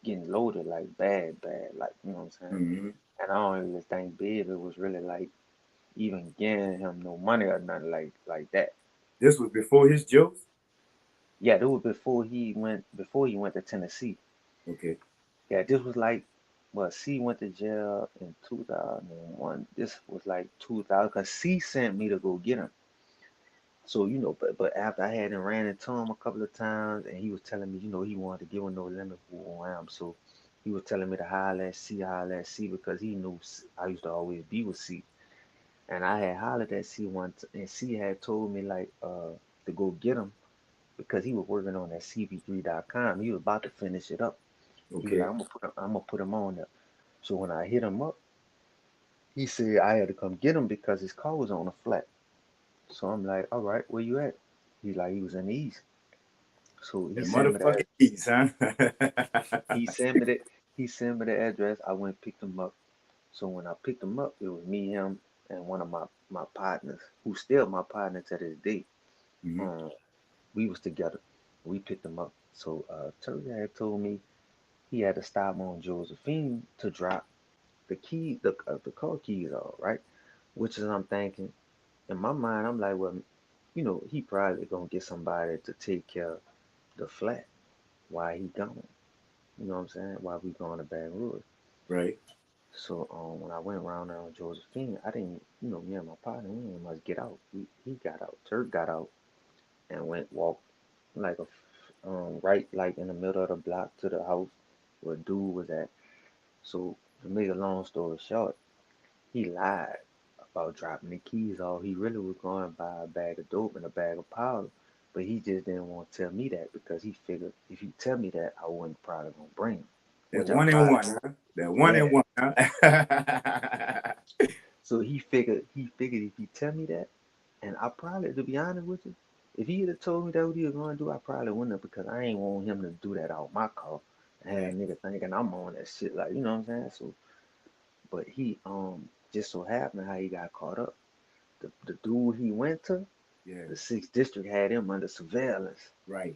getting loaded like bad, like what I'm saying. Mm-hmm. And I don't really think Baby was really like even giving him no money or nothing like that. This was before his jokes. Yeah, that was before he went to Tennessee. Okay. Yeah, this was like Well, C went to jail in 2001. This was like 2000, because C sent me to go get him. So, but after I had him ran into him a couple of times, and he was telling me, he wanted to give him no limit for who I am. So he was telling me to holler at C, because he knew I used to always be with C. And I had hollered at C once, and C had told me like to go get him because he was working on that CP3.com. He was about to finish it up. He was Okay. like, I'm gonna put him on there. So when I hit him up, he said I had to come get him because his car was on a flat. So I'm like, all right, where you at? He's like, he was in the east. So he That sent me the motherfucking keys, huh? he sent me the he sent me the address. I went and picked him up. So when I picked him up, it was me, him, and one of my partners, who's still my partner to this day. Mm-hmm. We was together. We picked him up. So Turkey had told me he had to stop on Josephine to drop the car keys off, right? Which is I'm thinking in my mind, I'm like, well, he probably gonna get somebody to take care of the flat while he gone. You know what I'm saying? While we going to Baton Rouge. Right. So when I went around there on Josephine, I didn't, me and my partner, we didn't much get out. He got out. Turk got out and walked like right like in the middle of the block to the house where dude was at. So to make a long story short, he lied about dropping the keys off. He really was going to buy a bag of dope and a bag of powder, but he just didn't want to tell me that because he figured if he tell me that, I wasn't probably gonna bring him. That Which I one and probably one, huh? That one yeah. and one, huh? So he figured if he tell me that, and I probably, to be honest with you, if he had told me that what he was gonna do, I probably wouldn't have, because I ain't want him to do that out my car and have a nigga thinking I'm on that shit, like, you know what I'm saying? So, but he just so happened how he got caught up. The dude he went to, Yeah. the sixth district had him under surveillance. Right.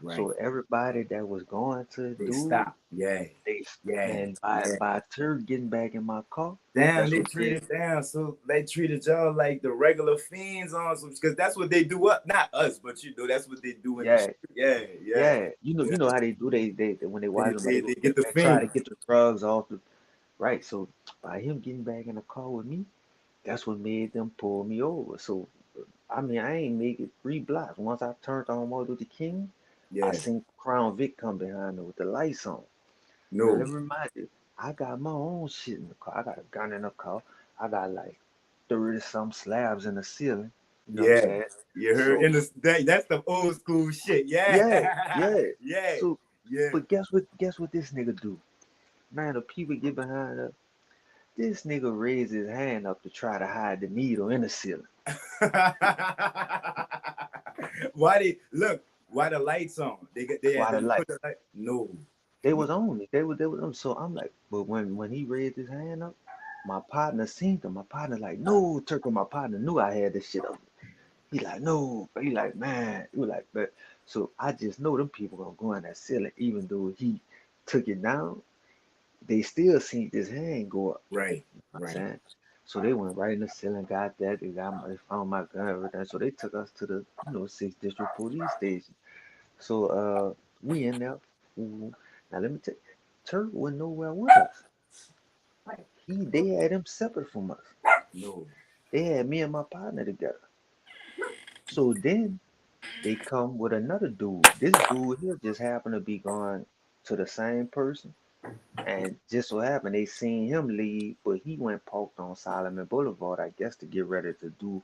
So Right. everybody that was going to They dude, stop. Yeah. they Yeah. and by Yeah. by Turk getting back in my car, Damn, that's they what made treated down. So they treated y'all like the regular fiends on some, because that's what they do up. Not us, but that's what they do in the yeah. street. Yeah, yeah. Yeah, you know how they do. They when they watch them, They get the they try to fiend. get the drugs off the right. So by him getting back in the car with me, that's what made them pull me over. So I mean, I ain't make it 3 blocks. Once I turned on Martin Luther King, I Yeah. seen Crown Vic come behind me with the lights on. Now No. let me remind you, I got my own shit in the car. I got a gun in the car. I got like 30 some slabs in the ceiling. You know what I'm Yeah. saying? You heard So in that's the old school shit. Yeah. yeah, yeah. Yeah. So Yeah. but guess what this nigga do? Man, the people get behind us. This nigga raised his hand up to try to hide the needle in the ceiling. Why they look? Why the lights on? They had Why the to light? put the light. No. They was on it. They was on. So I'm like, but when he raised his hand up, my partner seen him. My partner like, no, Turkey. My partner knew I had this shit up. He like, no. He like, man. He was like, but so I just know them people gonna go in that ceiling, even though he took it down. They still seen his hand go up. Right. You know what I'm Right. saying? So they went right in the ceiling, got that. They found my gun, everything. So they took us to the, 6th District Police Station. So we in there. Ooh. Now let me tell you, Turk was nowhere with us. They had him separate from us. No. They had me and my partner together. So then they come with another dude. This dude here just happened to be going to the same person. And just so happened they seen him leave, but he went parked on Solomon Boulevard, I guess, to get ready to do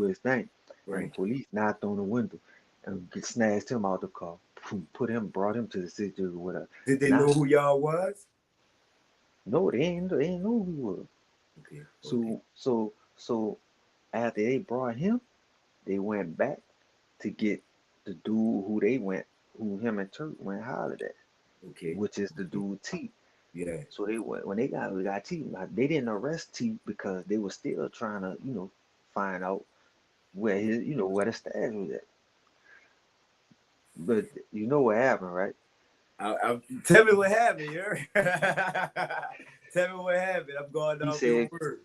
his thing. And the Right. police knocked on the window and snatched him out the car, brought him to the city with us. Did they know Now, who y'all was? no, they ain't know who he was. Okay. Okay. So after they brought him, they went back to get the dude who him and Turk went hollered at, Okay. which is the dude T. Yeah. So when we got T, they didn't arrest T because they were still trying to, find out where where the stash was at. But you know what happened, right? Tell me what happened, you heard? Tell me what happened. I'm going He off your said word.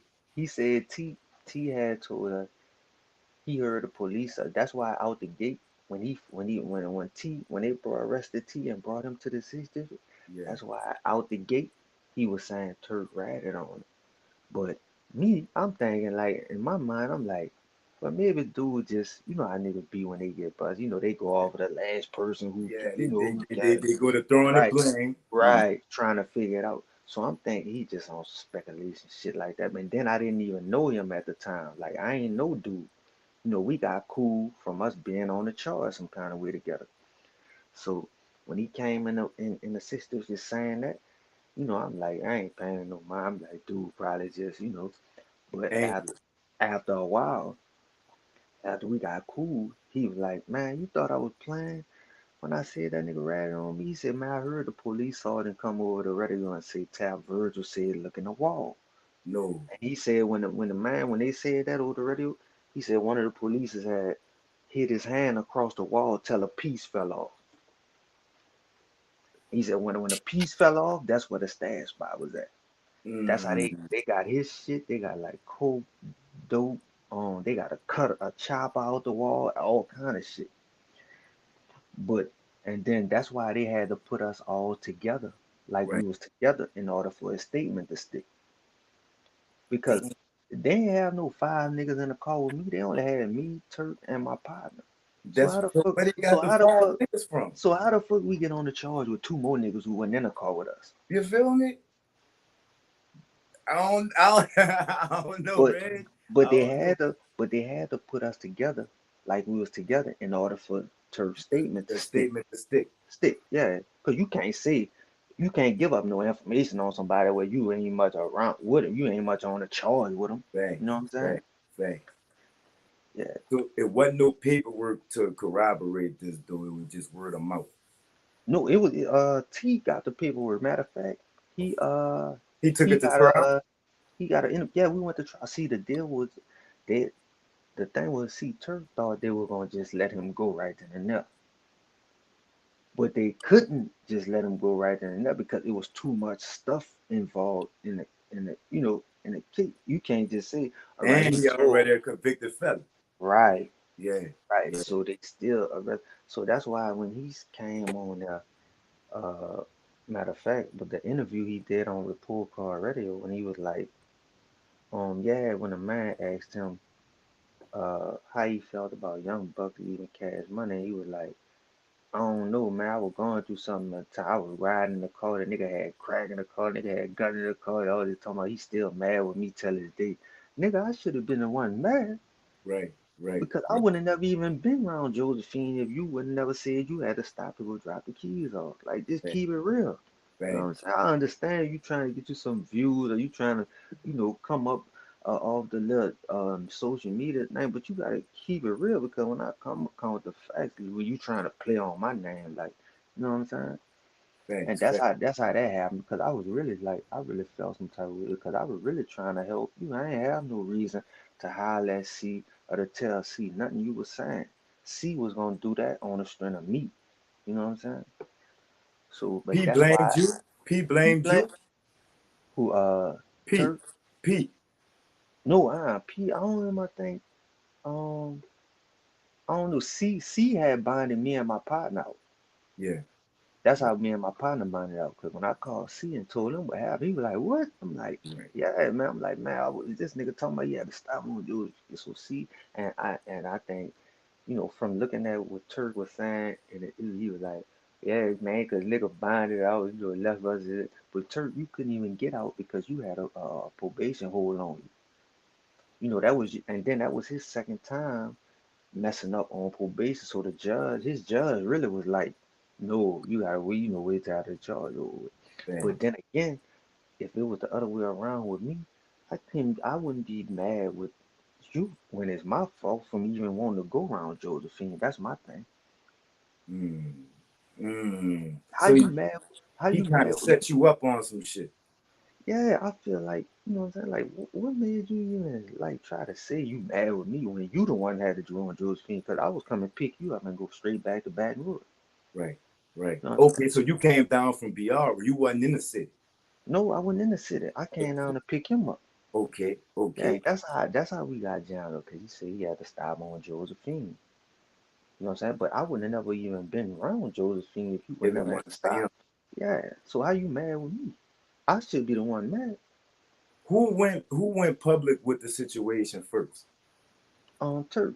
T had told us he heard the police. That's why out the gate when they arrested T and brought him to the 6th district. Yeah. That's why out the gate he was saying Turk ratted on it. But me, I'm thinking like in my mind, I'm like, well, maybe dude just, you know how niggas be when they get buzzed. You know, they go off of the last person who, Yeah, you know, who got they, it. they go to throwing the Right, blame. right, trying to figure it out. So I'm thinking he just on speculation, shit like that. But then I didn't even know him at the time. Like I ain't no dude. You know, we got cool from us being on the charge some kind of way together. So when he came in the sisters just saying that, you know, I'm like, I ain't paying no mind. I'm like, dude, probably just, you know. But Angry. after a while, after we got cool, he was like, man, you thought I was playing? When I said that nigga ratted on me, he said, man, I heard the police saw it and come over the radio and say, Tab Virgil said, look in the wall. No. And he said when they said that over the radio, he said one of the police had hit his hand across the wall till a piece fell off. He said when the piece fell off, that's where the stash spot was at. That's how Mm. they got his shit. They got like coke, dope. They got a chop out the wall, all kind of shit. But and then that's why they had to put us all together, like we Right. was together, in order for a statement to stick. Because they ain't have no five niggas in the car with me. They only had me, Turk, and my partner. So That's how the fuck? where they So got the how the five fuck? niggas from. So how the fuck we get on the charge with two more niggas who wasn't in the car with us? You feel me? I don't know, But man. but I they don't know. had to put us together like we was together in order for Turk's statement to The stick. statement to stick. Stick, yeah. Because you can't give up no information on somebody where you ain't much around with them. You ain't much on the charge with them. You Facts. know what I'm saying? Facts. Facts. Yeah. So it wasn't no paperwork to corroborate this, though. It was just word of mouth. No, it was T got the paperwork. Matter of fact, he He took he it to got trial. yeah, we went to try. See, the deal was that the thing was, see, Turk thought they were gonna just let him go right then and there, but they couldn't just let him go right then and there because it was too much stuff involved in the case. You can't just say, all right, And he he told already a convicted felon. right, Yeah. right. Yeah. So they still arrest. So that's why when he came on there, uh, matter of fact, but the interview he did on Report Card Radio when he was like, yeah, when a man asked him how he felt about Young Buck eating Cash Money, he was like, I don't know, man. I was going through something at the time. I was riding in the car. The nigga had crack in the car. The nigga had gun in the car. All this talking about he's still mad with me till this day. Nigga, I should have been the one mad Right. Right. because I Right. would have never even been around Josephine if you would have never said you had to stop to go drop the keys off. Like, just Right. keep it real. You know what Right. I'm saying? I understand you trying to get you some views or you trying to, come up off the little social media name, but you gotta keep it real because when I come with the facts, when you trying to play on my name, like, you know what I'm saying? And Facts. that's how that happened because I was really like I really felt some type of way because I was really trying to help you. I ain't have no reason to holler at C or to tell C nothing you was saying. C was gonna do that on the strength of me. You know what I'm saying? So, but P that's blamed why you. P he blamed blamed you. who P. Turk. P. No, P. I don't know. I think I don't know. C had bonded me and my partner out. Yeah. That's how me and my partner bonded out. Cause when I called C and told him what happened, he was like, "What?" I'm like, Right. "Yeah, man." I'm like, "Man, this nigga talking about you had to stop him do it." So C and I think, from looking at what Turk was saying, and he was like, "Yeah, man, cause nigga bonded out, left us." But Turk, you couldn't even get out because you had a probation hold on you. That was, and then that was his second time messing up on probation. So his judge really was like, no, you gotta wait, wait till the charge over with. But Facts. then again, if it was the other way around with me, I wouldn't be mad with you when it's my fault for me even wanting to go around Josephine. That's my thing. Mm. Mm. How So you mad? How he you kind mad of with? set you up on some shit. Yeah, I feel like, what I'm saying? Like, what made you even like try to say you mad with me when you the one had to join Josephine? Because I was coming to pick you up and go straight back to Baton Rouge. Right. Right. You know what I'm Okay. saying? So you came down from BR. You wasn't in the city. No, I wasn't in the city. I came down to pick him up. Okay. Yeah, Okay. that's how we got jammed up because he said he had to stop on Josephine. You know what I'm saying? But I wouldn't have never even been around Josephine if you would If it never had wasn't to for him. stop. Yeah. So how you mad with me? I should be the one mad. Who went public with the situation first? Turk.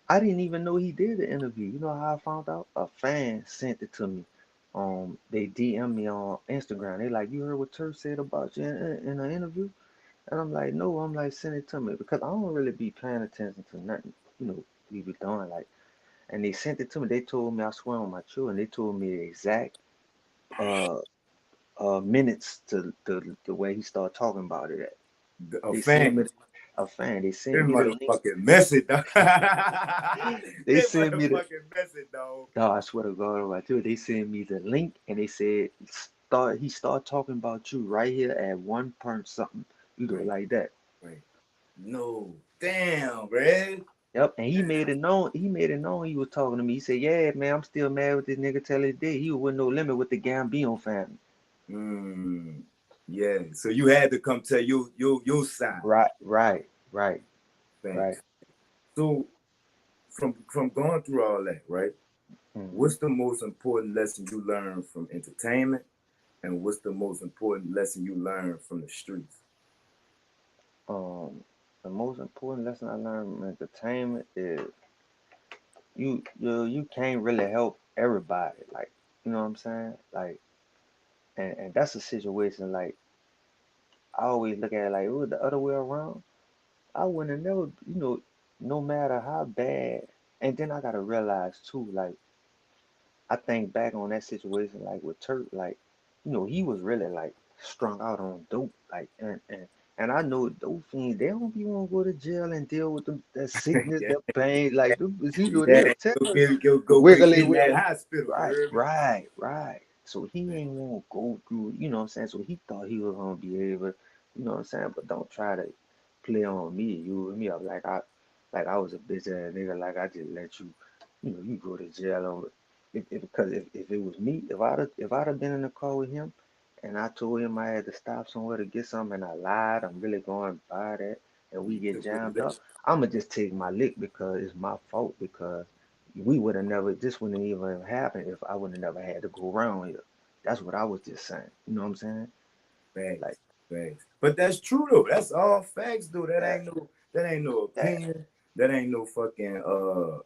I didn't even know he did the interview. You know how I found out? A fan sent it to me. They DM me on Instagram. They like, you heard what Turk said about you in an interview? And I'm like, no. I'm like, send it to me because I don't really be paying attention to nothing. We be doing like. And they sent it to me. They told me, I swear on my children, they told me the exact uh minutes to the way he started talking about it at. A They fan. sent me a fan. They They sent me the link. motherfucking message, dog. They They sent me the. motherfucking message, dog. No, I swear to God, right too. They sent me the link and they said he started talking about you right here at 1 point something. Right. Like that. Right. No. Damn, man. Yep, and he made it known. He made it known he was talking to me. He said, "Yeah, man, I'm still mad with this nigga till this day. He was with No Limit with the Gambino family." Yeah. So you had to come tell your side. Right. Thanks. So from going through all that, right? Mm-hmm. What's the most important lesson you learned from entertainment, and what's the most important lesson you learned from the streets? The most important lesson I learned from entertainment is you can't really help everybody. Like, you know what I'm saying? Like, and that's a situation like I always look at it like it was the other way around. I wouldn't have never, no matter how bad. And then I gotta realize too, like I think back on that situation, like with Turk, like he was really like strung out on dope, like and I know dope fiends, they don't be want to go to jail and deal with that sickness, Yeah. that pain, like they'll Yeah. tell Go wiggly in that hospital. right. So he ain't want to go through, you know what I'm saying? So he thought he was gonna be able, you know what I'm saying? But don't try to play on me, you and me up like I was a bitch ass nigga, like I just let you, you go to jail on because if it was me, if I'd have been in the car with him and I told him I had to stop somewhere to get something and I lied, I'm really going to buy that and we get jammed up, I'ma just take my lick because it's my fault because this wouldn't even happen if I would have never had to go around here. That's what I was just saying. You know what I'm saying? Facts. But that's true though. That's all facts though. That ain't no opinion. That ain't no fucking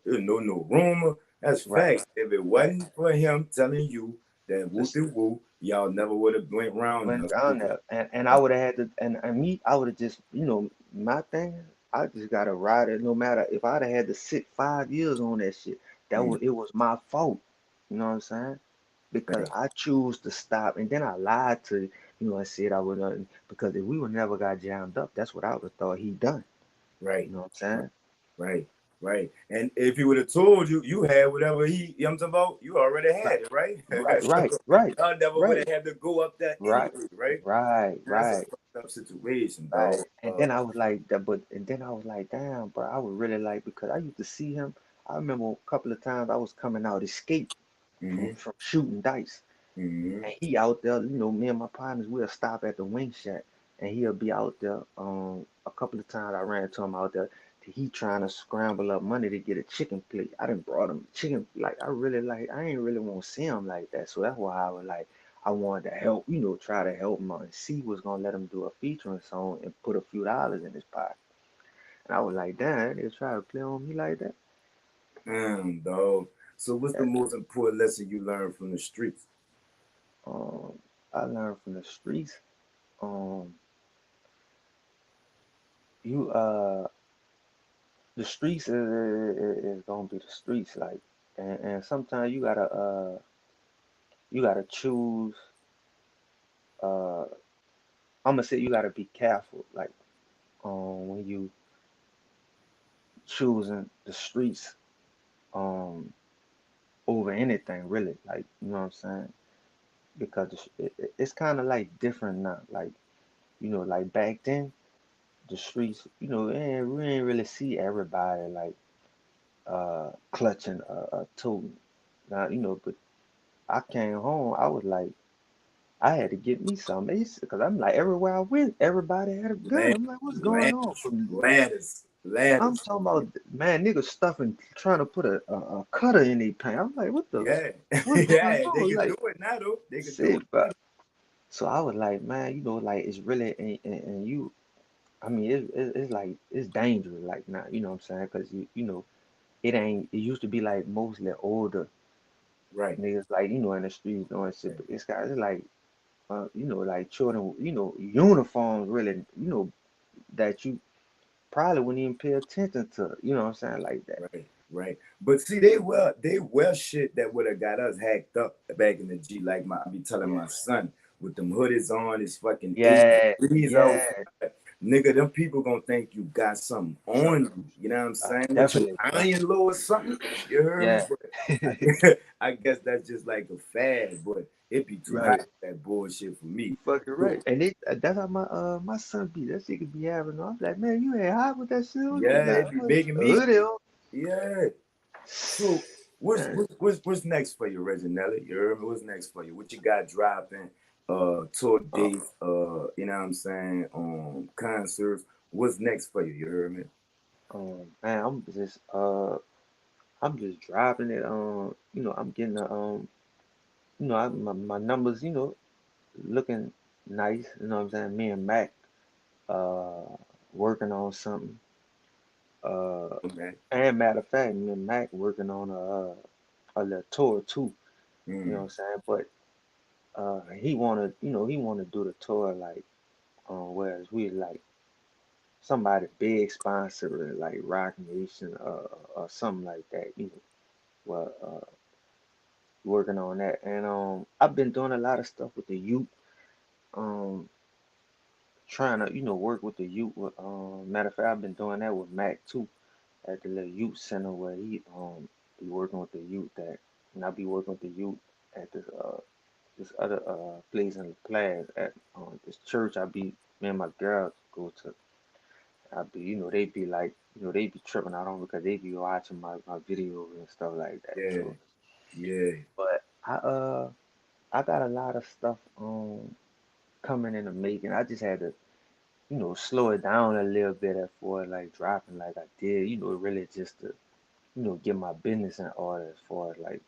no rumor. That's facts. If it wasn't for him telling you that woo, y'all never would have went round there. And I would have had to and me, I would have just, my thing, I just gotta ride it no matter if I'd have had to sit 5 years on that shit. It was my fault. You know what I'm saying? Because I choose to stop and then I lied to I said I would because if we would never got jammed up, that's what I would have thought he done. Right. You know what I'm saying? Right. And if he would have told you, you had whatever I'm talking about, you already had it, right? Right. Y'all never would have had to go up that anyway, right? That's a fucked up situation, right. dog. And then I was like that, and then I was like, damn, bro, I would really like because I used to see him. I remember a couple of times I was coming out escape from shooting dice. And he out there, me and my partners, we'll stop at the wing shack and he'll be out there. A couple of times I ran into him out there. He trying to scramble up money to get a chicken plate. I done brought him chicken. Like I ain't really want to see him like that. So that's why I wanted to help, try to help him out and see what's gonna let him do a featuring song and put a few dollars in his pocket. And I was like, damn, they try to play on me like that. Dog. So what's the most important lesson you learned from the streets? I learned from the streets. The streets is gonna be the streets, like, and sometimes you gotta choose. I'm gonna say you gotta be careful, like, when you choosing the streets, over anything, really, like, you know what I'm saying? Because it's kind of like different now, like, like back then, the streets, we ain't really see everybody like clutching a tool. Now, but I came home, I was like, I had to get me some ace because I'm like, everywhere I went, everybody had a gun. I'm like, what's going on? Ladders. I'm talking about, man, niggas stuffing, trying to put a cutter in their pants. I'm like, what the? What's going on? They can do it now, though. They can do it. So I was like, man, like it's really and you. I mean, it's like it's dangerous, like now, you know what I'm saying? Because it ain't. It used to be like mostly older Right. niggas, like in the streets doing shit, Right. but it's got it's like, like children, uniforms really, that you probably wouldn't even pay attention to, you know what I'm saying, like that. Right, right. But see, they wear shit that would have got us hacked up back in the G. Like I be telling Yeah, my son with them hoodies on, his fucking 80 yeah, degrees yeah. outside. Nigga, them people gonna think you got something on Something. you. You know what I'm saying? With your Definitely, iron low or something. You heard me? yeah. But I guess that's just like a fad, but it be too hot Right. for that bullshit for me. You fucking So, right. And that's how my son be. That shit could be having on. I'm like, man, you ain't hot with that shit on. You yeah, got it be a making me. hoodie on. Yeah. So Man. what's next for you, Reginella? You heard me? What's next for you? What you got dropping? Tour Uh, dates, you know what I'm saying? Concerts. What's next for you? You heard me? man, I'm just driving it. I'm getting my numbers, looking nice. You know what I'm saying? Me and Mac, uh, working on something. Uh, Okay. and matter of fact, me and Mac working on a little tour too. You know what Mm, I'm saying? But he wanna do the tour like, whereas we like somebody big sponsor like Rock Nation, or something like that. Well, working on that, and I've been doing a lot of stuff with the youth. Um, trying to work with the youth. Matter of fact, I've been doing that with Mac too at the little youth center where he be working with the youth that, and I be working with the youth at this other place in the class at this church. Me and my girls go to. I be they be like they be tripping out on because they be watching my videos and stuff like that. yeah, So, yeah. but I got a lot of stuff coming in the making. I just had to slow it down a little bit at for like dropping like I did. Really just to get my business in order as far as like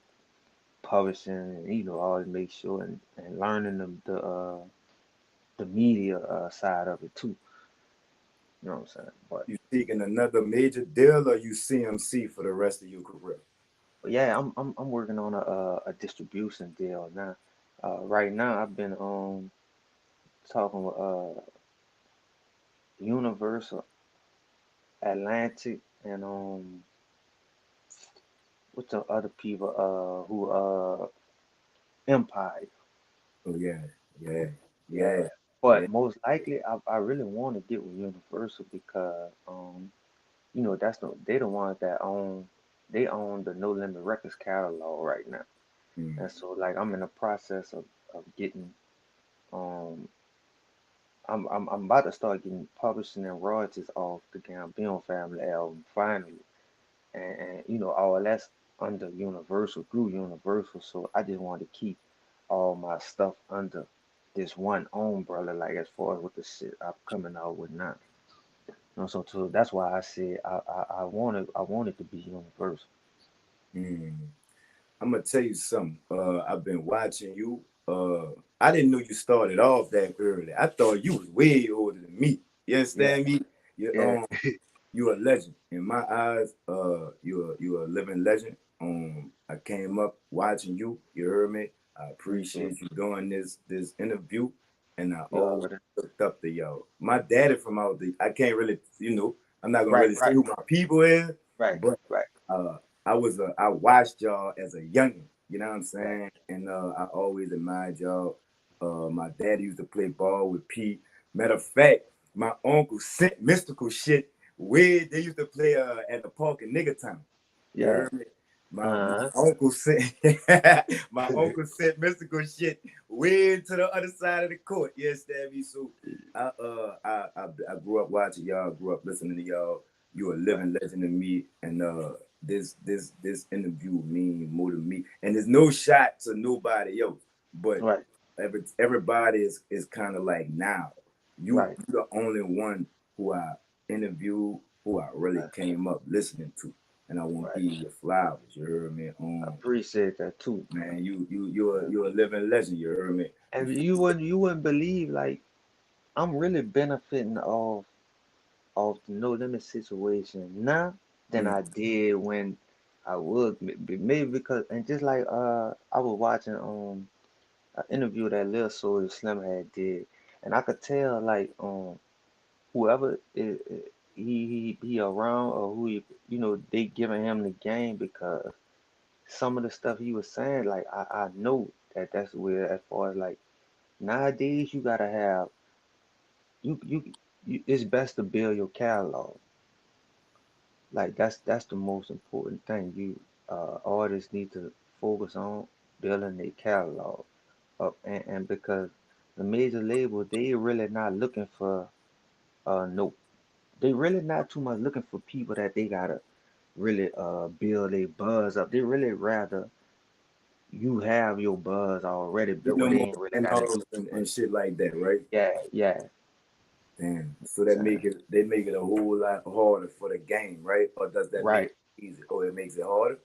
publishing and always make sure and learning the media side of it too. You know what I'm saying? You seeking another major deal or you CMC for the rest of your career? But yeah, I'm working on a distribution deal now. Right now, I've been talking with Universal, Atlantic, and what's the other people who Empire. Oh yeah, yeah, Yeah, yeah, yeah, but most likely, I really want to get with Universal because that's they the ones that own the No Limit Records catalog right now, mm, and so like I'm in the process of getting um I'm about to start getting publishing and royalties off the Gambino Family album finally, and all that's under Universal through Universal. So I just want to keep all my stuff under this one umbrella, like as far as with the shit I'm coming out with now. So that's why I said I wanted to be Universal. mm. I'm gonna tell you something. I've been watching you. I didn't know you started off that early. I thought you was way older than me. You Yeah, understand me? You yeah, you a legend in my eyes. You a living legend. I came up watching you. You heard me. I appreciate appreciate you doing this interview, and I you always already. looked up to y'all. My daddy from out the. I can't really, I'm not gonna Right, really say right, who my people is, right, but right, uh, I watched y'all as a youngin. You know what I'm right. saying? And I always admired y'all. My dad used to play ball with Pete. Matter of fact, my uncle sent mystical shit where they used to play at the park in Nigga Town. You Yeah. heard me? My Uh-huh. uncle sent my uncle sent mystical shit way to the other side of the court. Yes, Stabby. So I grew up watching y'all, grew up listening to y'all. You a Right, living legend to me, and this interview mean more to me. And there's no shot to nobody else, but right, everybody is kind of like now. right, You the only one who I interviewed, who I really right, came up listening to, and I want to right. give you your flowers. You heard me? I appreciate that too. Man, Yeah. you're a living legend. You heard me? And you wouldn't believe, like, I'm really benefiting off the no limit situation now than I did when I was, maybe because, and just like I was watching an interview that Lil Soul Slim had did, and I could tell, like, whoever he around, or who they giving him the game, because some of the stuff he was saying, like, I know that's where, as far as, like, nowadays you gotta have, you it's best to build your catalog. Like, that's the most important thing. Artists need to focus on building their catalog up, and because the major labels, they really not looking for no, they really not too much looking for people that they gotta really build a buzz up. They really rather you have your buzz already built, where they More ain't really gotta do models too and much. shit like that, right? Yeah. Damn. So they make it a whole lot harder for the game, right? Or does that make Right. it easy? Oh, it makes it harder?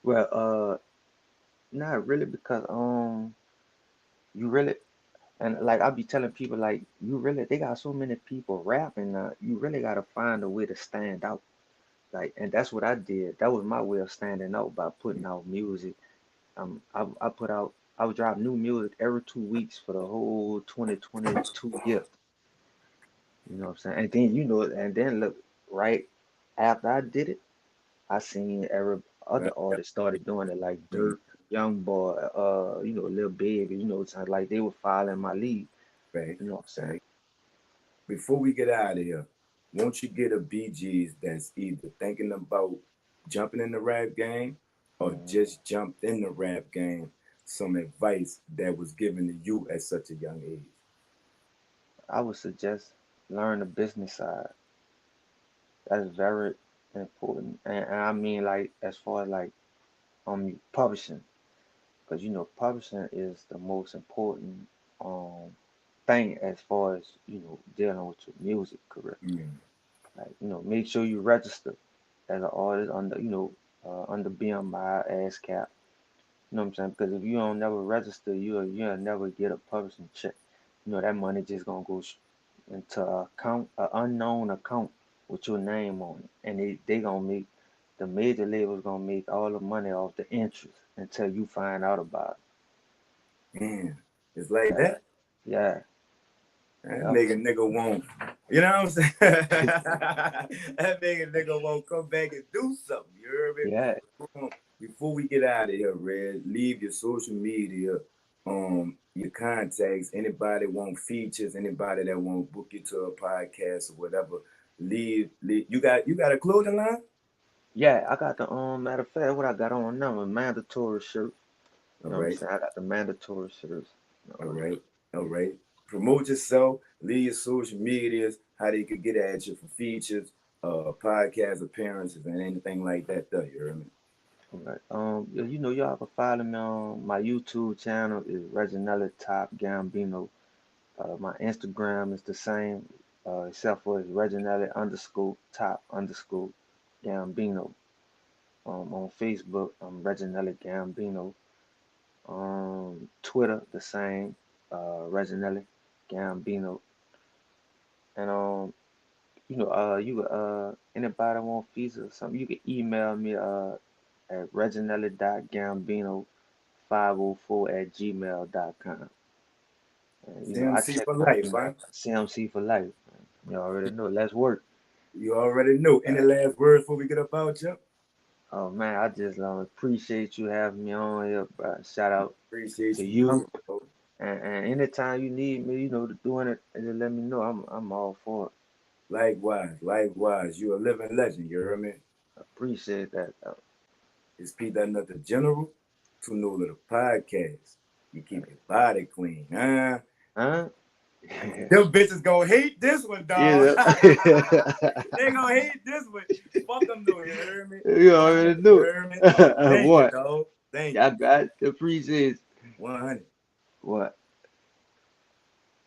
Well, not really, because you really, and like I be telling people, like, you really, they got so many people rapping now, you really gotta find a way to stand out. Like, and that's what I did. That was my way of standing out, by putting out music. I put out, I would drop new music every 2 weeks for the whole 2022 year. You know what I'm saying? And then, and then look, right after I did it, I seen every other Right. artist started doing it, like Mhm. Dirt, Young Boy, Lil Baby, it's like they were following my lead. Right. You know what I'm saying? Right. Before we get out of here, won't you get a BGs that's either thinking about jumping in the rap game or Mhm. just jumped in the rap game, some advice that was given to you at such a young age? I would suggest learn the business side. That's very important. And I mean, like, as far as, like, publishing, because publishing is the most important um thing, as far as dealing with your music career. Mm. Like, make sure you register as an artist under BMI, ASCAP. You know what I'm saying? Because if you don't never register, you'll never get a publishing check. That money just gonna go into an unknown account with your name on it, and they gonna make, the major labels gonna make all the money off the interest until you find out about Man, it's like it. that. Yeah, That yeah, make a nigga won't, you know what I'm saying? That make a nigga won't come back and do something. You heard me? yeah. Before we get out of here, Red, leave your social media, your contacts. Anybody want features? Anybody that want book you to a podcast or whatever? Leave. You got a clothing line? Yeah, I got the matter of fact, what I got on now, a mandatory shirt. All You know what I'm right. saying? I got the mandatory shirts. All right. All right. Promote yourself. Leave your social medias. How they could get at you for features, podcast appearances, and anything like that. Though, you hear me? All right. Y'all can follow me on my YouTube channel is Reginella Top Gambino. My Instagram is the same, except for it's Reginella _top_ Gambino. On Facebook, I'm Reginella Gambino. Twitter, the same, Reginella Gambino. And anybody want features or something, you can email me at reginella.gambino504@gmail.com. And I CMC check for my life, huh? email. CMC for life. You already know. Let's work. You already know. Any Yeah. last words before we get up out, Chuck? Oh man, I just appreciate you having me on here, bro. Shout out Appreciate to you coming, you. bro. And anytime you need me, doing it, just let me know. I'm all for it. Likewise. You a living legend, you hear me? Appreciate that, though. It's Pete that Another General to Nola the Podcast. You keep your body clean, huh? Huh? Them bitches gonna hate this one, dog. Yeah. They gonna hate this one. Fuck them though, you hear me? You already You knew hear me? it. Thank you, What? dog. Thank I you. got appreciate 100. what?